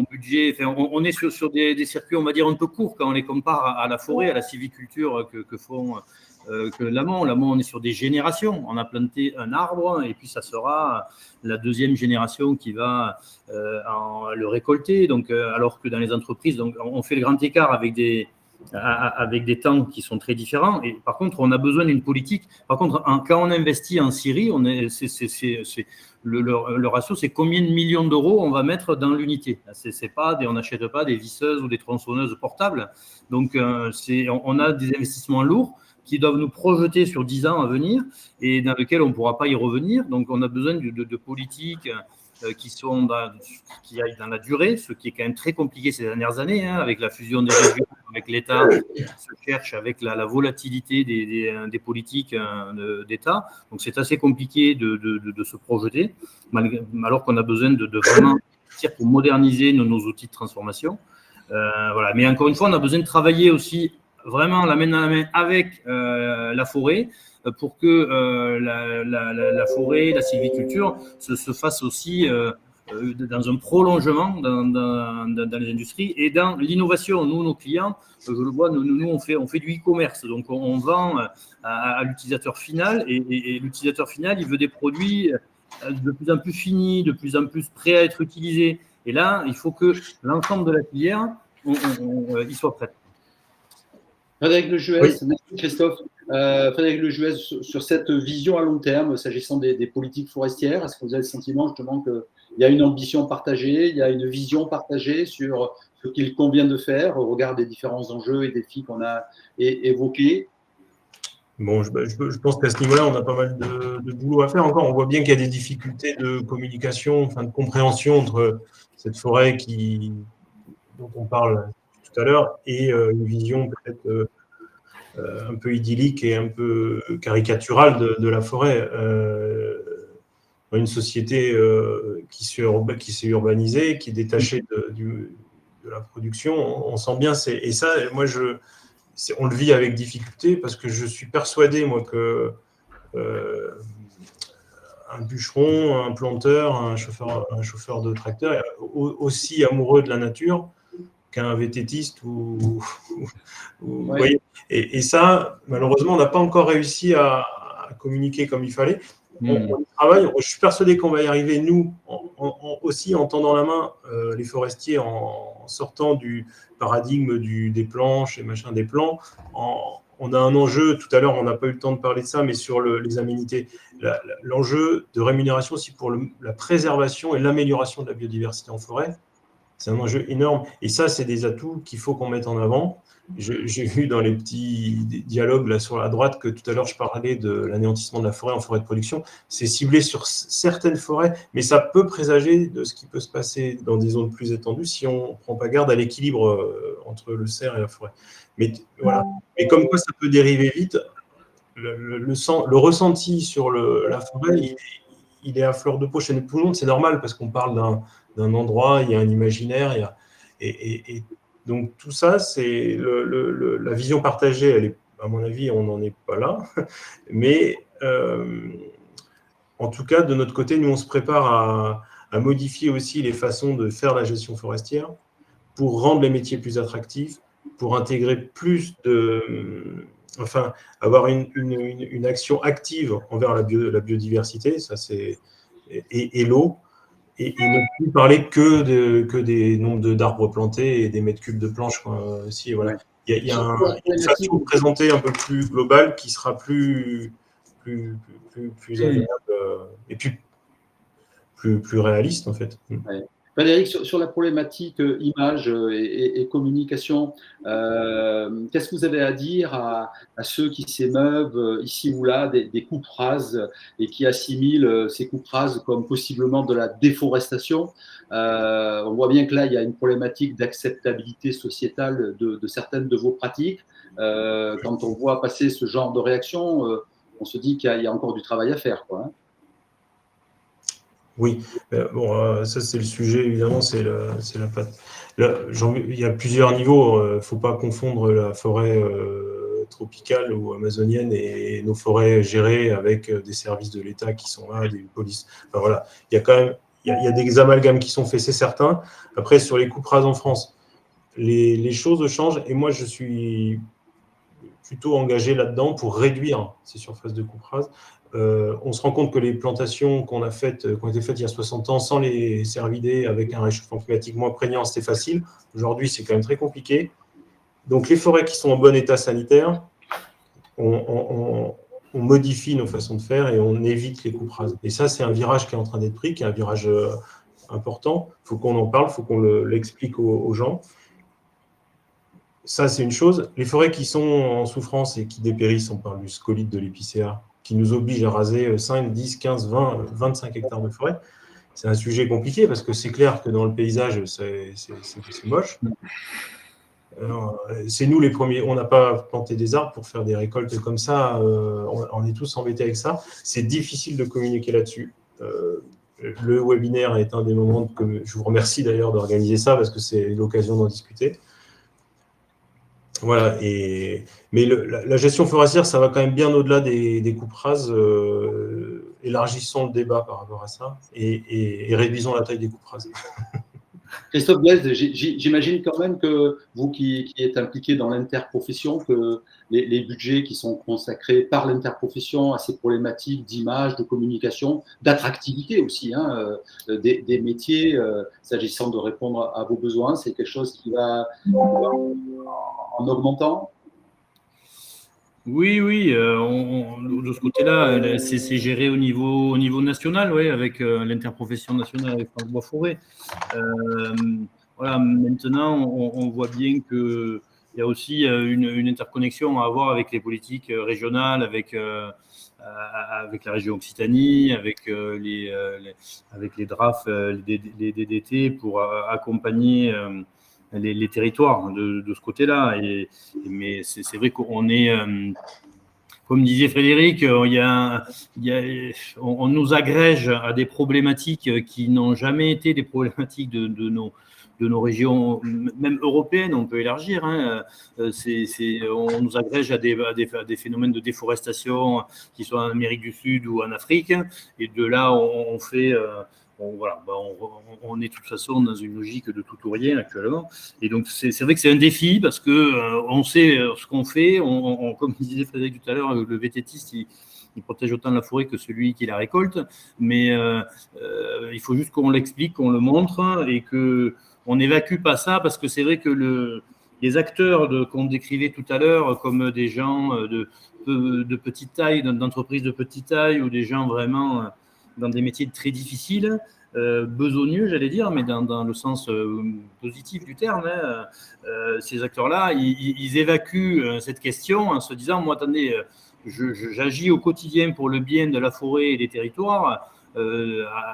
budget. Enfin, on est sur des circuits, on va dire, un peu courts quand on les compare à la forêt, à la sylviculture que font l'amont. L'amont, on est sur des générations. On a planté un arbre et puis ça sera la deuxième génération qui va le récolter. Donc, alors que dans les entreprises, donc, on fait le grand écart avec des temps qui sont très différents. Et par contre, on a besoin d'une politique. Par contre, quand on investit en scierie, le ratio, c'est combien de millions d'euros on va mettre dans l'unité. On n'achète pas des visseuses ou des tronçonneuses portables. Donc, on a des investissements lourds qui doivent nous projeter sur 10 ans à venir et dans lesquels on ne pourra pas y revenir. Donc, on a besoin de politiques qui aillent dans la durée, ce qui est quand même très compliqué ces dernières années, hein, avec la fusion des régions, avec l'État, qui se cherche avec la volatilité des politiques d'État. Donc c'est assez compliqué de se projeter, alors qu'on a besoin de vraiment investir pour moderniser nos outils de transformation. Voilà. Mais encore une fois, on a besoin de travailler aussi vraiment la main dans la main avec la forêt, pour que la forêt, la sylviculture se fasse aussi dans un prolongement dans les industries et dans l'innovation. Nous, nos clients, je le vois, nous on fait du e-commerce, donc on vend à l'utilisateur final et l'utilisateur final, il veut des produits de plus en plus finis, de plus en plus prêts à être utilisés. Et là, il faut que l'ensemble de la filière y soit prêt. Frédéric Lejuez, oui. Merci Christophe. Frédéric Lejuez, sur cette vision à long terme, s'agissant des politiques forestières, est-ce que vous avez le sentiment justement qu'il y a une ambition partagée, il y a une vision partagée sur ce qu'il convient de faire au regard des différents enjeux et défis qu'on a évoqués? Bon, je pense qu'à ce niveau-là, on a pas mal de boulot à faire encore. On voit bien qu'il y a des difficultés de communication, enfin de compréhension entre cette forêt dont on parle tout à l'heure et une vision peut-être un peu idyllique et un peu caricaturale de la forêt. Une société qui s'est urbanisée, qui est détachée de la production, on sent bien. Et ça, moi, on le vit avec difficulté parce que je suis persuadé, moi, que un bûcheron, un planteur, un chauffeur de tracteur est aussi amoureux de la nature qu'un VTTiste vous voyez. Et ça, malheureusement, on n'a pas encore réussi à communiquer comme il fallait. On travaille. Je suis persuadé qu'on va y arriver, nous, aussi en tendant la main les forestiers, en sortant du paradigme des planches et machin des plans. On a un enjeu, tout à l'heure, on n'a pas eu le temps de parler de ça, mais sur les aménités. L'enjeu de rémunération aussi pour la préservation et l'amélioration de la biodiversité en forêt, c'est un enjeu énorme. Et ça, c'est des atouts qu'il faut qu'on mette en avant. J'ai vu dans les petits dialogues là sur la droite que tout à l'heure je parlais de l'anéantissement de la forêt en forêt de production. C'est ciblé sur certaines forêts, mais ça peut présager de ce qui peut se passer dans des zones plus étendues si on ne prend pas garde à l'équilibre entre le cerf et la forêt. Mais voilà. Et comme quoi ça peut dériver vite, le ressenti sur la forêt, il est à fleur de peau chez tout le monde. C'est normal parce qu'on parle d'un endroit, il y a un imaginaire, et donc tout ça, c'est la vision partagée. Elle est, à mon avis, on n'en est pas là, mais en tout cas, de notre côté, nous on se prépare à modifier aussi les façons de faire la gestion forestière pour rendre les métiers plus attractifs, pour intégrer plus avoir une action active envers la biodiversité, ça c'est et l'eau. Et ne plus parler que des nombres d'arbres plantés et des mètres cubes de planches. Aussi, voilà. Il y a une façon de présenter un peu plus globale qui sera plus agréable et puis plus réaliste, en fait. Ouais. Frédéric, sur la problématique image et communication, qu'est-ce que vous avez à dire à ceux qui s'émeuvent ici ou là des coupes rases et qui assimilent ces coupes rases comme possiblement de la déforestation? On voit bien que là, il y a une problématique d'acceptabilité sociétale de certaines de vos pratiques. Quand on voit passer ce genre de réaction, on se dit qu'il y a encore du travail à faire, quoi, hein. Oui, ça c'est le sujet, évidemment, c'est la patte. Il y a plusieurs niveaux, il ne faut pas confondre la forêt tropicale ou amazonienne et nos forêts gérées avec des services de l'État qui sont là, des polices. Enfin, voilà, il y a quand même il y a des amalgames qui sont faits, c'est certain. Après, sur les coupes rases en France, les choses changent et moi je suis plutôt engagé là-dedans pour réduire ces surfaces de coupe rase. On se rend compte que les plantations qui ont été faites il y a 60 ans sans les cervidés, avec un réchauffement climatique moins prégnant, c'était facile. Aujourd'hui, c'est quand même très compliqué. Donc, les forêts qui sont en bon état sanitaire, on modifie nos façons de faire et on évite les coupes rases. Et ça, c'est un virage qui est en train d'être pris, qui est un virage important. Il faut qu'on en parle, il faut qu'on l'explique aux gens. Ça, c'est une chose. Les forêts qui sont en souffrance et qui dépérissent, on parle du scolyte de l'épicéa, qui nous oblige à raser 5, 10, 15, 20, 25 hectares de forêt. c'est un sujet compliqué parce que c'est clair que dans le paysage, c'est moche. C'est nous les premiers, on n'a pas planté des arbres pour faire des récoltes comme ça, on est tous embêtés avec ça. C'est difficile de communiquer là-dessus. Le webinaire est un des moments que je vous remercie d'ailleurs d'organiser ça parce que c'est l'occasion d'en discuter. Voilà, mais la gestion forestière, ça va quand même bien au-delà des coupes rases. Élargissons le débat par rapport à ça et réduisons la taille des coupes rases. Christophe Blaise, j'imagine quand même que vous qui êtes impliqué dans l'interprofession, que les budgets qui sont consacrés par l'interprofession à ces problématiques d'image, de communication, d'attractivité aussi, des métiers, s'agissant de répondre à vos besoins, c'est quelque chose qui va en augmentant? Oui, de ce côté-là, c'est géré au niveau national, ouais, avec l'interprofession nationale avec France Bois Forêt. Voilà, maintenant, on voit bien qu'il y a aussi une interconnexion à avoir avec les politiques régionales, avec la région Occitanie, avec les DRAF, les DDT, pour accompagner les territoires de ce côté-là. Mais c'est vrai qu'on est, comme disait Frédéric, on nous agrège à des problématiques qui n'ont jamais été des problématiques de nos régions, même européennes, on peut élargir. On nous agrège à des phénomènes de déforestation qui sont en Amérique du Sud ou en Afrique. Et de là, on fait... on est de toute façon dans une logique de tout ou rien actuellement. Et donc, c'est vrai que c'est un défi parce qu'on sait ce qu'on fait. Comme disait Frédéric tout à l'heure, le vététiste, il protège autant la forêt que celui qui la récolte. Mais il faut juste qu'on l'explique, qu'on le montre et qu'on n'évacue pas ça parce que c'est vrai que les acteurs qu'on décrivait tout à l'heure, comme des gens de petite taille, d'entreprises de petite taille ou des gens vraiment dans des métiers très difficiles, besogneux, j'allais dire, mais dans le sens positif du terme, ces acteurs-là, ils évacuent cette question en se disant, moi, attendez, j'agis au quotidien pour le bien de la forêt et des territoires,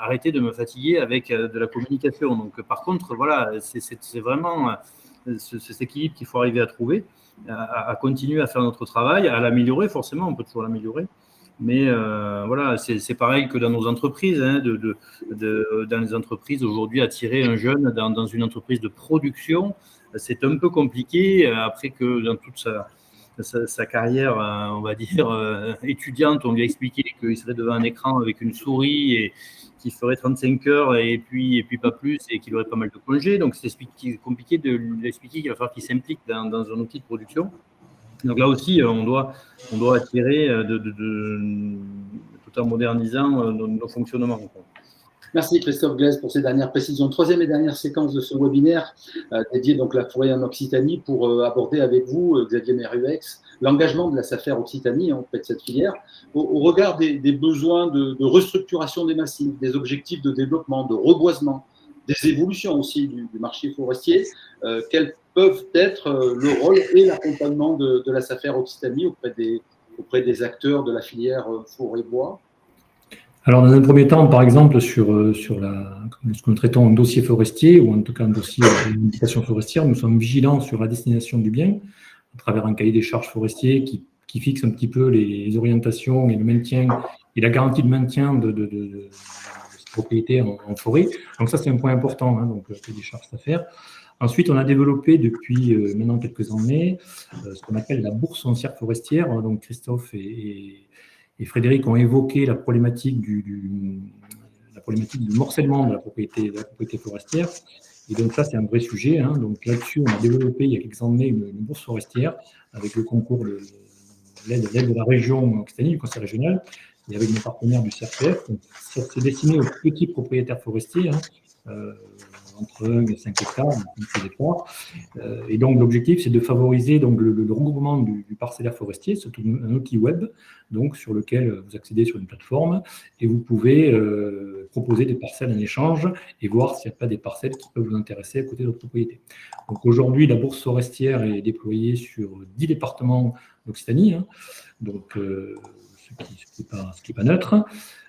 arrêtez de me fatiguer avec de la communication. Donc, par contre, voilà, c'est vraiment cet équilibre qu'il faut arriver à trouver, à continuer à faire notre travail, à l'améliorer, forcément, on peut toujours l'améliorer. Mais voilà, c'est pareil que dans nos entreprises, dans les entreprises aujourd'hui, attirer un jeune dans une entreprise de production, c'est un peu compliqué. Après que dans toute sa carrière, on va dire, étudiante, on lui a expliqué qu'il serait devant un écran avec une souris et qu'il ferait 35 heures et puis pas plus et qu'il aurait pas mal de congés. Donc c'est compliqué de lui expliquer qu'il va falloir qu'il s'implique dans un outil de production. Donc là aussi, on doit attirer tout en modernisant nos fonctionnements. Merci Christophe Blaise pour ces dernières précisions. Troisième et dernière séquence de ce webinaire dédié donc à la forêt en Occitanie pour aborder avec vous, Xavier Meruex, l'engagement de la SAFER Occitanie auprès de cette filière au regard des besoins de restructuration des massifs, des objectifs de développement, de reboisement, des évolutions aussi du marché forestier. Quels peuvent être le rôle et l'accompagnement de la SAFER Occitanie auprès des acteurs de la filière forêt-bois? Alors, dans un premier temps, par exemple, sur ce que nous traitons en dossier forestier, ou en tout cas un dossier d'indication forestière, nous sommes vigilants sur la destination du bien, à travers un cahier des charges forestier qui fixe un petit peu les orientations et le maintien et la garantie de maintien de cette propriété en forêt. Donc ça, c'est un point important, donc le cahier des charges SAFER. Ensuite, on a développé depuis maintenant quelques années ce qu'on appelle la bourse foncière forestière. Donc Christophe et Frédéric ont évoqué la problématique du morcellement de la propriété forestière. Et donc ça, c'est un vrai sujet. Donc là-dessus, on a développé il y a quelques années une bourse forestière avec le concours de l'aide de la région Occitanie, du conseil régional, et avec nos partenaires du CRPF. C'est destiné aux petits propriétaires forestiers, entre 1 et 5 hectares, et donc l'objectif, c'est de favoriser donc, le regroupement du parcellaire forestier. C'est un outil web donc, sur lequel vous accédez sur une plateforme et vous pouvez proposer des parcelles en échange et voir s'il n'y a pas des parcelles qui peuvent vous intéresser à côté de votre propriété. Donc aujourd'hui, la bourse forestière est déployée sur 10 départements d'Occitanie, donc ce qui n'est pas neutre.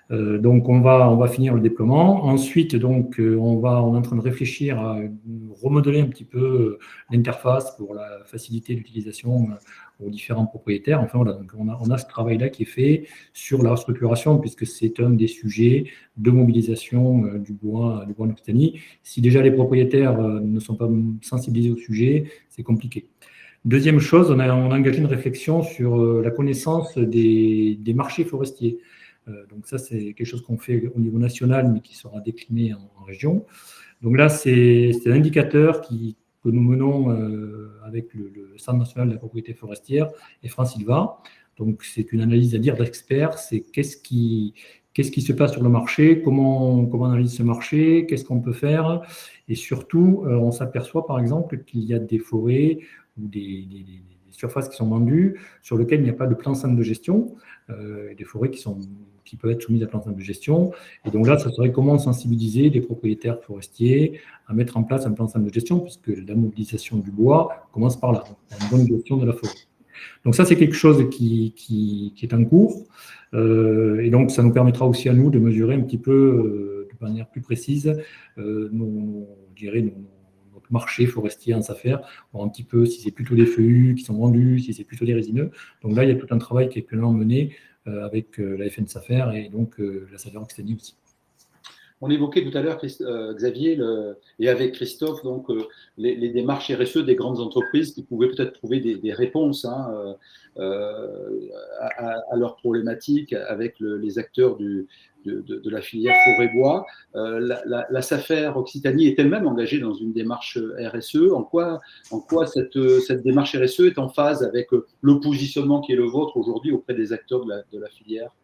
Donc, on va finir le déploiement. Ensuite, donc, on est en train de réfléchir à remodeler un petit peu l'interface pour la facilité d'utilisation aux différents propriétaires. Enfin, voilà, donc on a ce travail-là qui est fait sur la restructuration, puisque c'est un des sujets de mobilisation du bois en Occitanie. Si déjà les propriétaires ne sont pas sensibilisés au sujet, c'est compliqué. Deuxième chose, on a engagé une réflexion sur la connaissance des marchés forestiers. Donc ça, c'est quelque chose qu'on fait au niveau national, mais qui sera décliné en région. Donc là, c'est un indicateur que nous menons avec le Centre national de la propriété forestière et Francilva. Donc c'est une analyse à dire d'experts, c'est qu'est-ce qui se passe sur le marché, comment on analyse ce marché, qu'est-ce qu'on peut faire. Et surtout, on s'aperçoit par exemple qu'il y a des forêts ou des surfaces qui sont vendues sur lesquelles il n'y a pas de plan simple de gestion, des forêts qui peuvent être soumises à plan simple de gestion. Et donc là, ça serait comment sensibiliser les propriétaires forestiers à mettre en place un plan simple de gestion, puisque la mobilisation du bois commence par là, une bonne gestion de la forêt. Donc ça, c'est quelque chose qui est en cours. Et donc, ça nous permettra aussi à nous de mesurer un petit peu, de manière plus précise, notre marché forestier en SAFER, voir un petit peu si c'est plutôt des feuillus qui sont vendus, si c'est plutôt des résineux. Donc là, il y a tout un travail qui est pleinement mené avec la FN SAFER et donc la SAFER Occitanie aussi. On évoquait tout à l'heure, Xavier, et avec Christophe, donc, les démarches RSE des grandes entreprises qui pouvaient peut-être trouver des réponses à leurs problématiques avec les acteurs de la filière forêt-bois. La SAFER Occitanie est elle-même engagée dans une démarche RSE. En quoi cette démarche RSE est en phase avec le positionnement qui est le vôtre aujourd'hui auprès des acteurs de la filière ?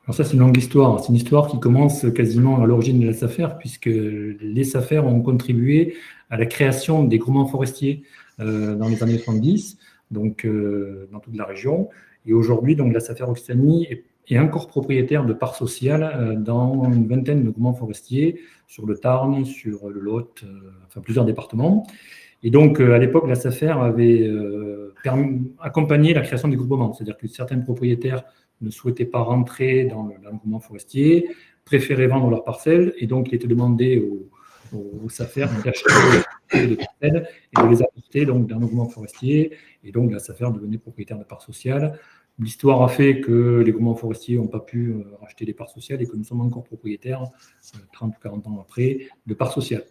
Alors ça, c'est une longue histoire. C'est une histoire qui commence quasiment à l'origine de la SAFER, puisque les SAFER ont contribué à la création des groupements forestiers dans les années 70, donc dans toute la région. Et aujourd'hui, donc la SAFER Occitanie est encore propriétaire de parts sociales dans une vingtaine de groupements forestiers sur le Tarn, sur le Lot, enfin plusieurs départements. Et donc, à l'époque, la SAFER avait accompagné la création des groupements, c'est-à-dire que certains propriétaires ne souhaitaient pas rentrer dans le groupement forestier, préféraient vendre leurs parcelles, et donc il était demandé aux SAFER d'acheter des parcelles et de les apporter donc, dans le groupement forestier, et donc la SAFER devenait propriétaire de parts sociales. L'histoire a fait que les groupements forestiers n'ont pas pu racheter des parts sociales et que nous sommes encore propriétaires, 30 ou 40 ans après, de parts sociales.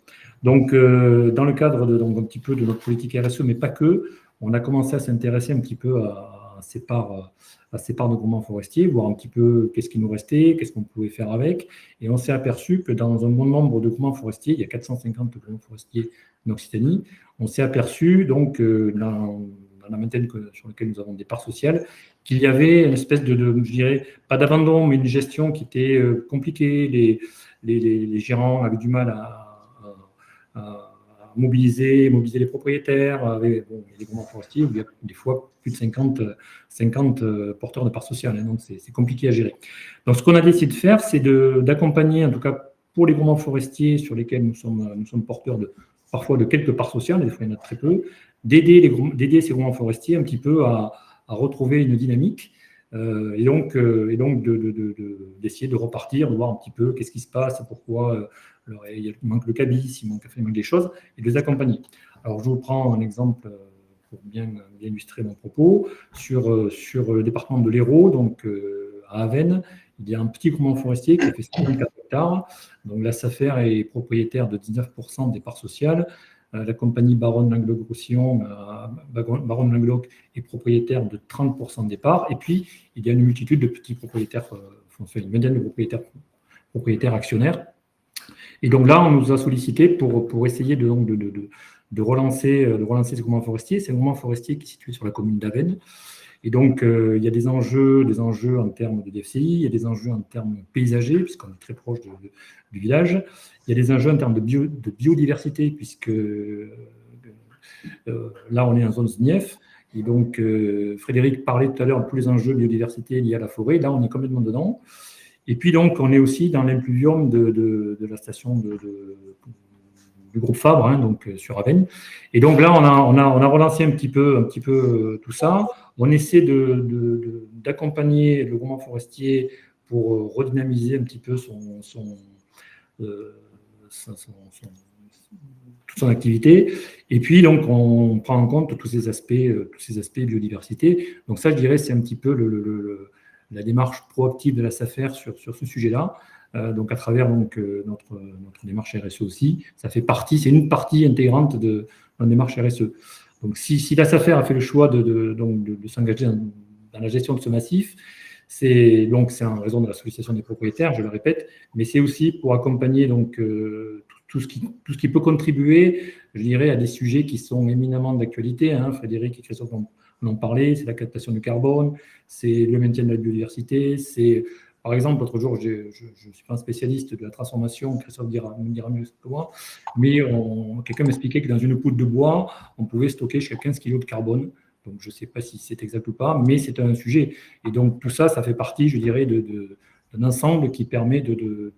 Donc, dans le cadre donc, un petit peu de notre politique RSE, mais pas que, on a commencé à s'intéresser un petit peu à ces parts de groupements forestiers, voir un petit peu qu'est-ce qui nous restait, qu'est-ce qu'on pouvait faire avec. Et on s'est aperçu que dans un bon nombre de groupements forestiers, il y a 450 groupements forestiers en Occitanie, on s'est aperçu, donc, dans la vingtaine sur laquelle nous avons des parts sociales, qu'il y avait une espèce de je dirais, pas d'abandon, mais une gestion qui était compliquée. Les gérants avaient du mal à mobiliser les propriétaires, avec des groupements forestiers où il y a des fois plus de 50 porteurs de parts sociales, hein, donc c'est compliqué à gérer. Donc ce qu'on a décidé de faire, c'est d'accompagner, en tout cas pour les groupements forestiers sur lesquels nous sommes porteurs parfois de quelques parts sociales, des fois il y en a très peu, d'aider ces groupements forestiers un petit peu à retrouver une dynamique et donc d'essayer de repartir, de voir un petit peu qu'est-ce qui se passe, pourquoi il manque le cabis, il manque des choses, et de les accompagner. Alors je vous prends un exemple pour bien illustrer mon propos. Sur le département de l'Hérault, donc à Avesnes, il y a un petit groupement forestier qui a fait 54 hectares. Donc la SAFER est propriétaire de 19% des parts sociales. La compagnie Baronne-Languedoc-Roussillon, Baronne-Languedoc est propriétaire de 30% des parts. Et puis, il y a une multitude de petits propriétaires, une vingtaine de propriétaires actionnaires. Et donc là, on nous a sollicité pour essayer de relancer ces groupements forestiers. C'est un groupement forestier qui est situé sur la commune d'Avesnes. Et donc, il y a des enjeux en termes de DFCI, il y a des enjeux en termes paysagers, puisqu'on est très proche du village. Il y a des enjeux en termes de biodiversité, puisque là, on est en zone SNIEF. Et donc, Frédéric parlait tout à l'heure de tous les enjeux de biodiversité liés à la forêt. Là, on est complètement dedans. Et puis, donc, on est aussi dans l'impluvium de la station du groupe Fabre, hein, donc sur Avesnes. Et donc là, on a relancé un petit peu tout ça. On essaie d'accompagner le groupement forestier pour redynamiser un petit peu toute son activité. Et puis, donc, on prend en compte tous ces aspects biodiversité. Donc ça, je dirais, c'est un petit peu la démarche proactive de la SAFER sur ce sujet-là. Donc, à travers notre démarche RSE aussi, ça fait partie, c'est une partie intégrante de notre démarche RSE. Donc, si la SAFER a fait le choix de s'engager dans la gestion de ce massif, c'est en raison de la sollicitation des propriétaires, je le répète, mais c'est aussi pour accompagner tout ce qui peut contribuer, je dirais, à des sujets qui sont éminemment d'actualité. Frédéric et Christophe en parlaient, c'est la captation du carbone, c'est le maintien de la biodiversité, c'est, par exemple, l'autre jour, je ne suis pas un spécialiste de la transformation, Christophe me dira mieux que moi, mais quelqu'un m'expliquait que dans une poutre de bois, on pouvait stocker jusqu'à 15 kg de carbone. Donc, je ne sais pas si c'est exact ou pas, mais c'est un sujet. Et donc, tout ça, ça fait partie, je dirais, d'un ensemble qui permet je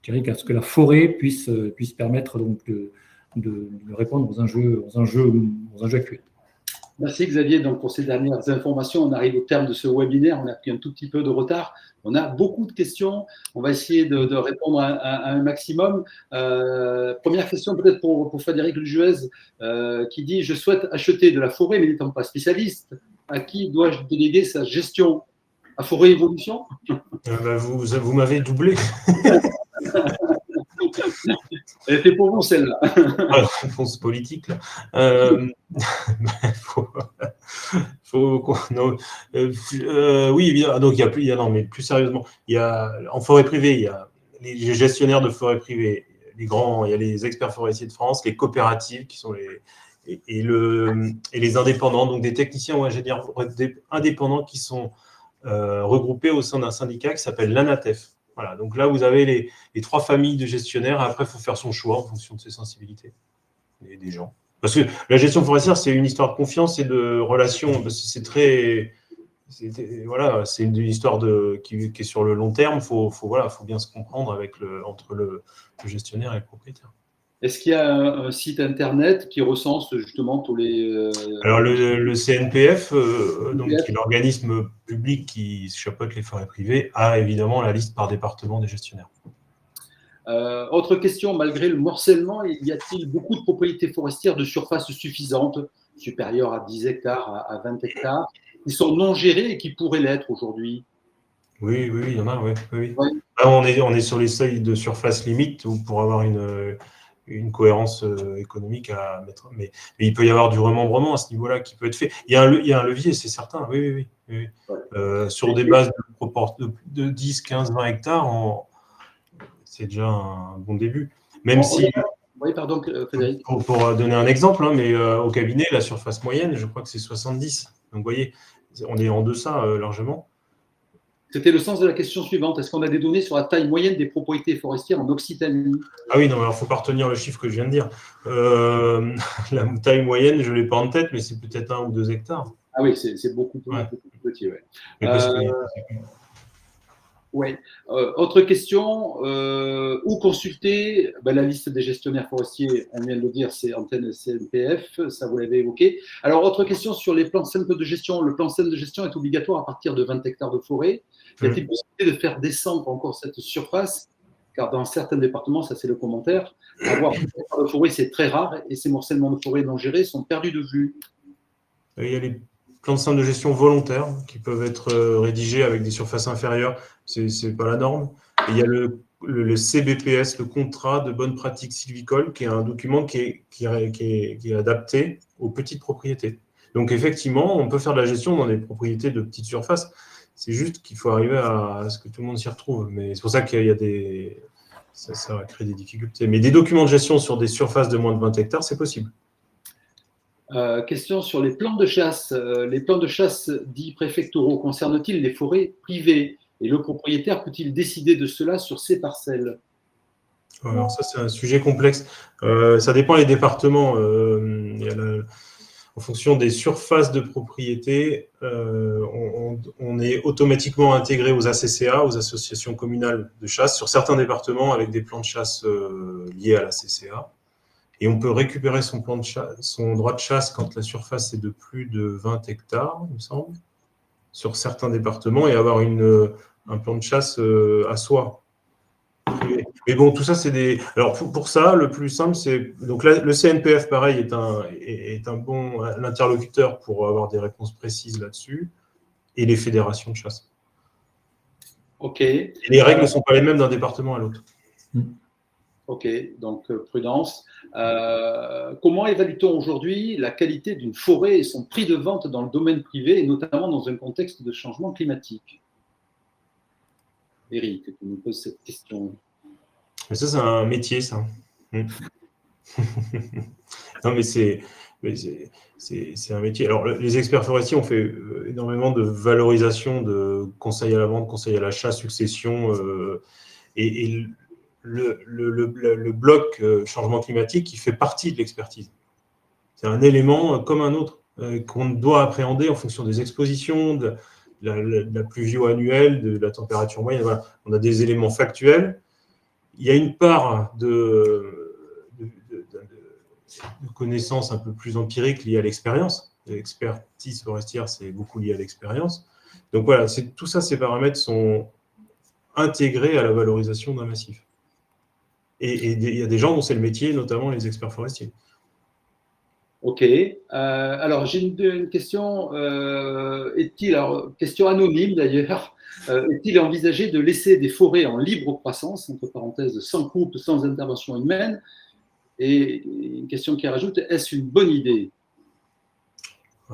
dirais, à ce que la forêt puisse permettre donc, de répondre aux enjeux actuels. Merci Xavier donc, pour ces dernières informations. On arrive au terme de ce webinaire. On a pris un tout petit peu de retard. On a beaucoup de questions. On va essayer de répondre à un maximum. Première question peut-être pour Frédéric Lujuez qui dit « Je souhaite acheter de la forêt, mais n'étant pas spécialiste, à qui dois-je déléguer sa gestion ? À Forêt Évolution ?» Vous m'avez doublé. Elle était pour vous, celle-là. Réponse politique, là. Oui, évidemment. Donc, non, mais plus sérieusement, en forêt privée, il y a les gestionnaires de forêt privée, il y a les experts forestiers de France, les coopératives qui sont et les indépendants, donc des techniciens ou ingénieurs indépendants qui sont regroupés au sein d'un syndicat qui s'appelle l'ANATEF. Voilà, donc là, vous avez les trois familles de gestionnaires. Après, il faut faire son choix en fonction de ses sensibilités et des gens. Parce que la gestion forestière, c'est une histoire de confiance et de relations. C'est une histoire qui est sur le long terme. Il faut bien se comprendre entre le gestionnaire et le propriétaire. Est-ce qu'il y a un site internet qui recense justement tous les… Alors, le CNPF, donc, qui est l'organisme public qui chapeaute les forêts privées, a évidemment la liste par département des gestionnaires. Autre question, malgré le morcellement, y a-t-il beaucoup de propriétés forestières de surface suffisante, supérieure à 10 hectares, à 20 hectares, qui sont non gérées et qui pourraient l'être aujourd'hui ? Oui, il y en a, oui. Ouais. Là, on est sur les seuils de surface limite pour avoir une cohérence économique à mettre. Mais il peut y avoir du remembrement à ce niveau-là qui peut être fait. Il y a un levier, c'est certain, oui. Ouais. Sur des bases de 10, 15, 20 hectares, c'est déjà un bon début. Même si… Oui, pardon, Frédéric. Pour donner un exemple, mais au cabinet, la surface moyenne, je crois que c'est 70. Donc, vous voyez, on est en deçà largement. C'était le sens de la question suivante. Est-ce qu'on a des données sur la taille moyenne des propriétés forestières en Occitanie ? Ah oui, non, alors il ne faut pas retenir le chiffre que je viens de dire. La taille moyenne, je ne l'ai pas en tête, mais c'est peut-être 1 ou 2 hectares. Ah oui, c'est beaucoup plus petit. Ouais. Ouais. Autre question, où consulter la liste des gestionnaires forestiers, on vient de le dire, c'est Antenne CNPF, ça vous l'avez évoqué. Alors, autre question sur les plans simples de gestion. Le plan simple de gestion est obligatoire à partir de 20 hectares de forêt. Y a-t-il possibilité de faire descendre encore cette surface ? Car dans certains départements, ça c'est le commentaire, avoir 20 hectares de forêt, c'est très rare et ces morcellements de forêt non gérés sont perdus de vue. Il y a les plans de simple de gestion volontaires qui peuvent être rédigés avec des surfaces inférieures. C'est pas la norme. Et il y a le CBPS, le contrat de bonne pratique sylvicole, qui est un document qui est adapté aux petites propriétés. Donc effectivement, on peut faire de la gestion dans des propriétés de petites surfaces. C'est juste qu'il faut arriver à ce que tout le monde s'y retrouve. Mais c'est pour ça qu'il y a ça va créer des difficultés. Mais des documents de gestion sur des surfaces de moins de 20 hectares, c'est possible. Question sur les plans de chasse. Les plans de chasse dits préfectoraux concernent-ils les forêts privées ? Et le propriétaire peut-il décider de cela sur ses parcelles ? Alors ça, c'est un sujet complexe. Ça dépend des départements. En fonction des surfaces de propriété, on est automatiquement intégré aux ACCA, aux associations communales de chasse, sur certains départements avec des plans de chasse liés à la CCA. Et on peut récupérer son droit de chasse quand la surface est de plus de 20 hectares, il me semble, sur certains départements, et avoir une un plan de chasse à soi. Mais bon, tout ça, c'est des… Alors, pour ça, le plus simple, c'est… Donc, là, le CNPF, pareil, est un bon interlocuteur pour avoir des réponses précises là-dessus, et les fédérations de chasse. OK. Et les règles ne sont pas les mêmes d'un département à l'autre. OK, donc prudence. Comment évalue-t-on aujourd'hui la qualité d'une forêt et son prix de vente dans le domaine privé, et notamment dans un contexte de changement climatique? Eric, tu nous poses cette question. Mais ça, c'est un métier, ça. Non, mais c'est un métier. Alors, les experts forestiers ont fait énormément de valorisation de conseils à la vente, conseils à l'achat, succession, et le bloc changement climatique qui fait partie de l'expertise. C'est un élément comme un autre qu'on doit appréhender en fonction des expositions, de la pluvio annuelle, de la température moyenne. Voilà. On a des éléments factuels. Il y a une part de connaissances un peu plus empiriques liées à l'expérience. L'expertise forestière, c'est beaucoup lié à l'expérience. Donc voilà, tout ça, ces paramètres sont intégrés à la valorisation d'un massif. Et il y a des gens dont c'est le métier, notamment les experts forestiers. OK. Alors, j'ai une question. Question anonyme d'ailleurs. Est-il envisagé de laisser des forêts en libre croissance, entre parenthèses, sans coupe, sans intervention humaine? Et une question qui rajoute, est-ce une bonne idée?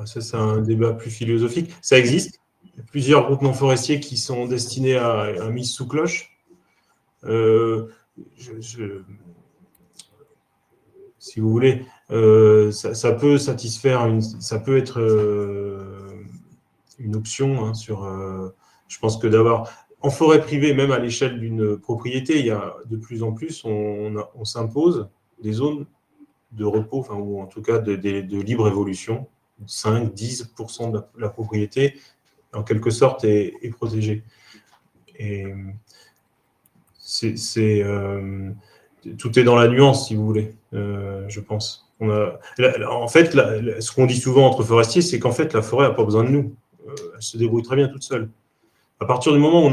Ça, c'est un débat plus philosophique. Ça existe. Il y a plusieurs groupements forestiers qui sont destinés à mise sous cloche. Si vous voulez, ça peut satisfaire, ça peut être une option hein, je pense que d'avoir en forêt privée, même à l'échelle d'une propriété, il y a de plus en plus, on s'impose des zones de repos, enfin, ou en tout cas de libre évolution. 5-10% de la propriété, en quelque sorte, est protégée. Et tout est dans la nuance, si vous voulez, je pense. En fait, ce qu'on dit souvent entre forestiers, c'est qu'en fait, la forêt n'a pas besoin de nous. Elle se débrouille très bien toute seule. À partir du moment où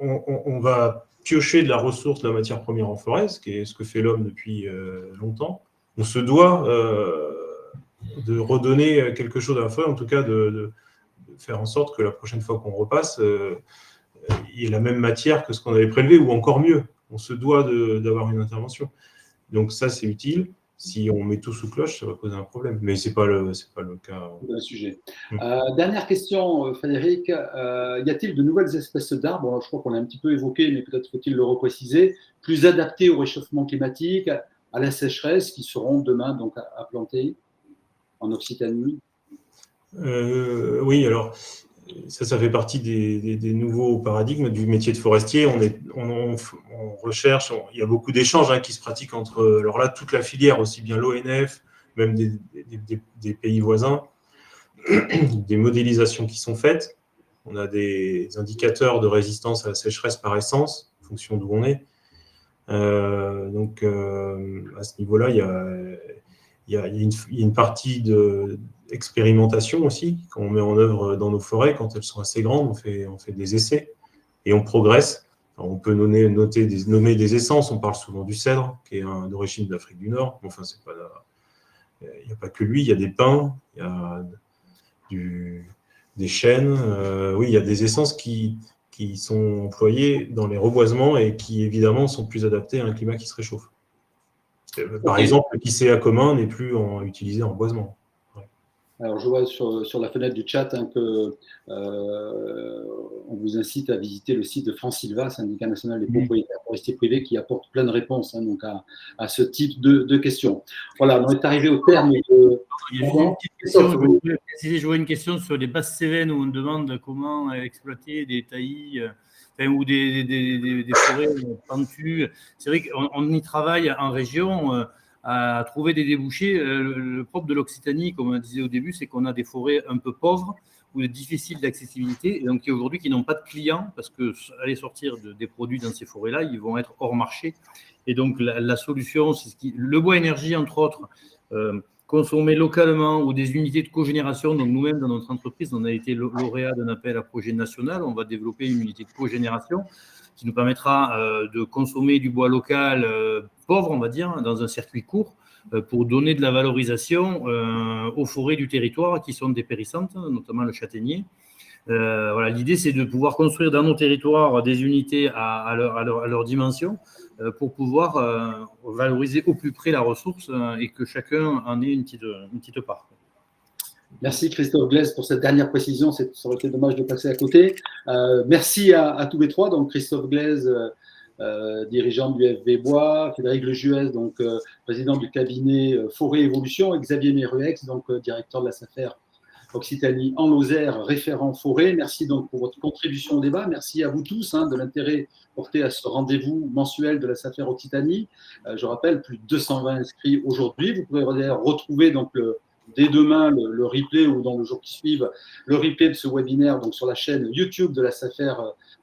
on va piocher de la ressource, de la matière première en forêt, ce que fait l'homme depuis longtemps, on se doit de redonner quelque chose à la forêt, en tout cas de faire en sorte que la prochaine fois qu'on repasse, il y ait la même matière que ce qu'on avait prélevé, ou encore mieux. On se doit d'avoir une intervention. Donc ça, c'est utile. Si on met tout sous cloche, ça va poser un problème. Mais ce n'est pas le cas. Le sujet. Dernière question, Frédéric. Y a-t-il de nouvelles espèces d'arbres, je crois qu'on l'a un petit peu évoqué, mais peut-être faut-il le repréciser, plus adaptées au réchauffement climatique, à la sécheresse, qui seront demain donc à planter en Occitanie? Oui, alors ça fait partie des nouveaux paradigmes du métier de forestier. On recherche, il y a beaucoup d'échanges qui se pratiquent entre, alors là, toute la filière, aussi bien l'ONF, même des pays voisins, des modélisations qui sont faites. On a des indicateurs de résistance à la sécheresse par essence, en fonction d'où on est. Donc, à ce niveau-là, il y a une partie d'expérimentation aussi qu'on met en œuvre dans nos forêts. Quand elles sont assez grandes, on fait des essais et on progresse. Alors, on peut nommer des essences. On parle souvent du cèdre, qui est d'origine d'Afrique du Nord. Enfin, il n'y a pas que lui. Il y a des pins, il y a des chênes. Oui, il y a des essences qui sont employées dans les reboisements et qui, évidemment, sont plus adaptées à un climat qui se réchauffe. Par exemple, le picéa commun n'est plus utilisé en boisement. Alors, je vois sur la fenêtre du chat que on vous incite à visiter le site de France Silva, syndicat national des propriétaires forestiers privés, qui apporte plein de réponses donc à ce type de questions. Voilà, on est arrivé au terme de… Il y a une petite question, je vois une question sur les basses Cévennes où on demande comment exploiter des taillis ou des forêts pentues. C'est vrai qu'on y travaille en région à trouver des débouchés. Le propre de l'Occitanie, comme on disait au début, c'est qu'on a des forêts un peu pauvres ou difficiles d'accessibilité, et donc aujourd'hui qui n'ont pas de clients, parce que aller sortir des produits dans ces forêts-là, ils vont être hors marché. Et donc la solution, c'est le bois énergie, entre autres, consommés localement ou des unités de cogénération. Donc nous-mêmes, dans notre entreprise, on a été lauréat d'un appel à projet national. On va développer une unité de cogénération qui nous permettra de consommer du bois local pauvre, on va dire, dans un circuit court, pour donner de la valorisation aux forêts du territoire qui sont dépérissantes, notamment le châtaignier. Voilà, l'idée, c'est de pouvoir construire dans nos territoires des unités à leur dimension pour pouvoir valoriser au plus près la ressource et que chacun en ait une petite part. Merci Christophe Glaise pour cette dernière précision, ça aurait été dommage de passer à côté. Merci à tous les trois, donc Christophe Glaise, dirigeant du FV Bois, Frédéric Lejuez, donc président du cabinet Forêt Évolution, et Xavier Meruex, donc directeur de la SAFER Occitanie en Lozère, référent forêt. Merci donc pour votre contribution au débat. Merci à vous tous de l'intérêt porté à ce rendez-vous mensuel de la SAFER Occitanie. Je rappelle, plus de 220 inscrits aujourd'hui. Vous pouvez retrouver donc dès demain le replay ou dans le jour qui suit le replay de ce webinaire donc sur la chaîne YouTube de la SAFER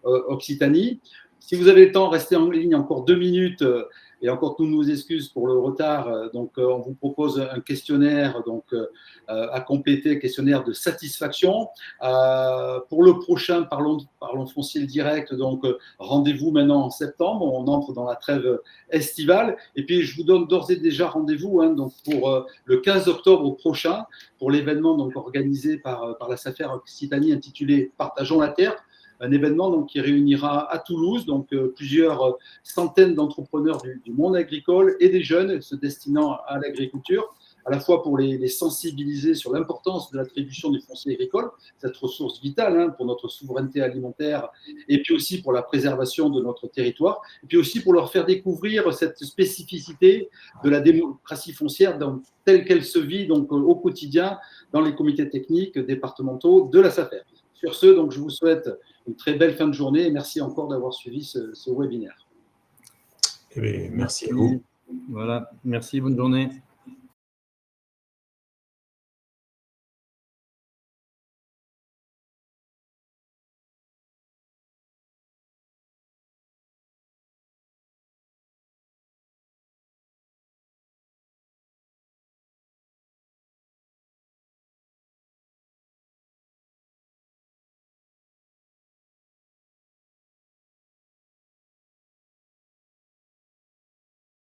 Occitanie. Si vous avez le temps, restez en ligne encore 2 minutes et encore toutes nos excuses pour le retard. Donc, on vous propose un questionnaire à compléter, questionnaire de satisfaction. Pour le prochain, parlons foncier direct. Donc, rendez-vous maintenant en septembre. On entre dans la trêve estivale. Et puis, je vous donne d'ores et déjà rendez-vous donc pour le 15 octobre prochain pour l'événement donc organisé par la SAFER Occitanie intitulé « Partageons la Terre ». Un événement donc, qui réunira à Toulouse plusieurs centaines d'entrepreneurs du monde agricole et des jeunes se destinant à l'agriculture, à la fois pour les sensibiliser sur l'importance de l'attribution du foncier agricole, cette ressource vitale pour notre souveraineté alimentaire, et puis aussi pour la préservation de notre territoire, et puis aussi pour leur faire découvrir cette spécificité de la démocratie foncière telle qu'elle se vit donc, au quotidien dans les comités techniques départementaux de la SAFER. Sur ce, donc, je vous souhaite une très belle fin de journée et merci encore d'avoir suivi ce webinaire. Eh bien, merci à vous. Voilà, merci, bonne journée.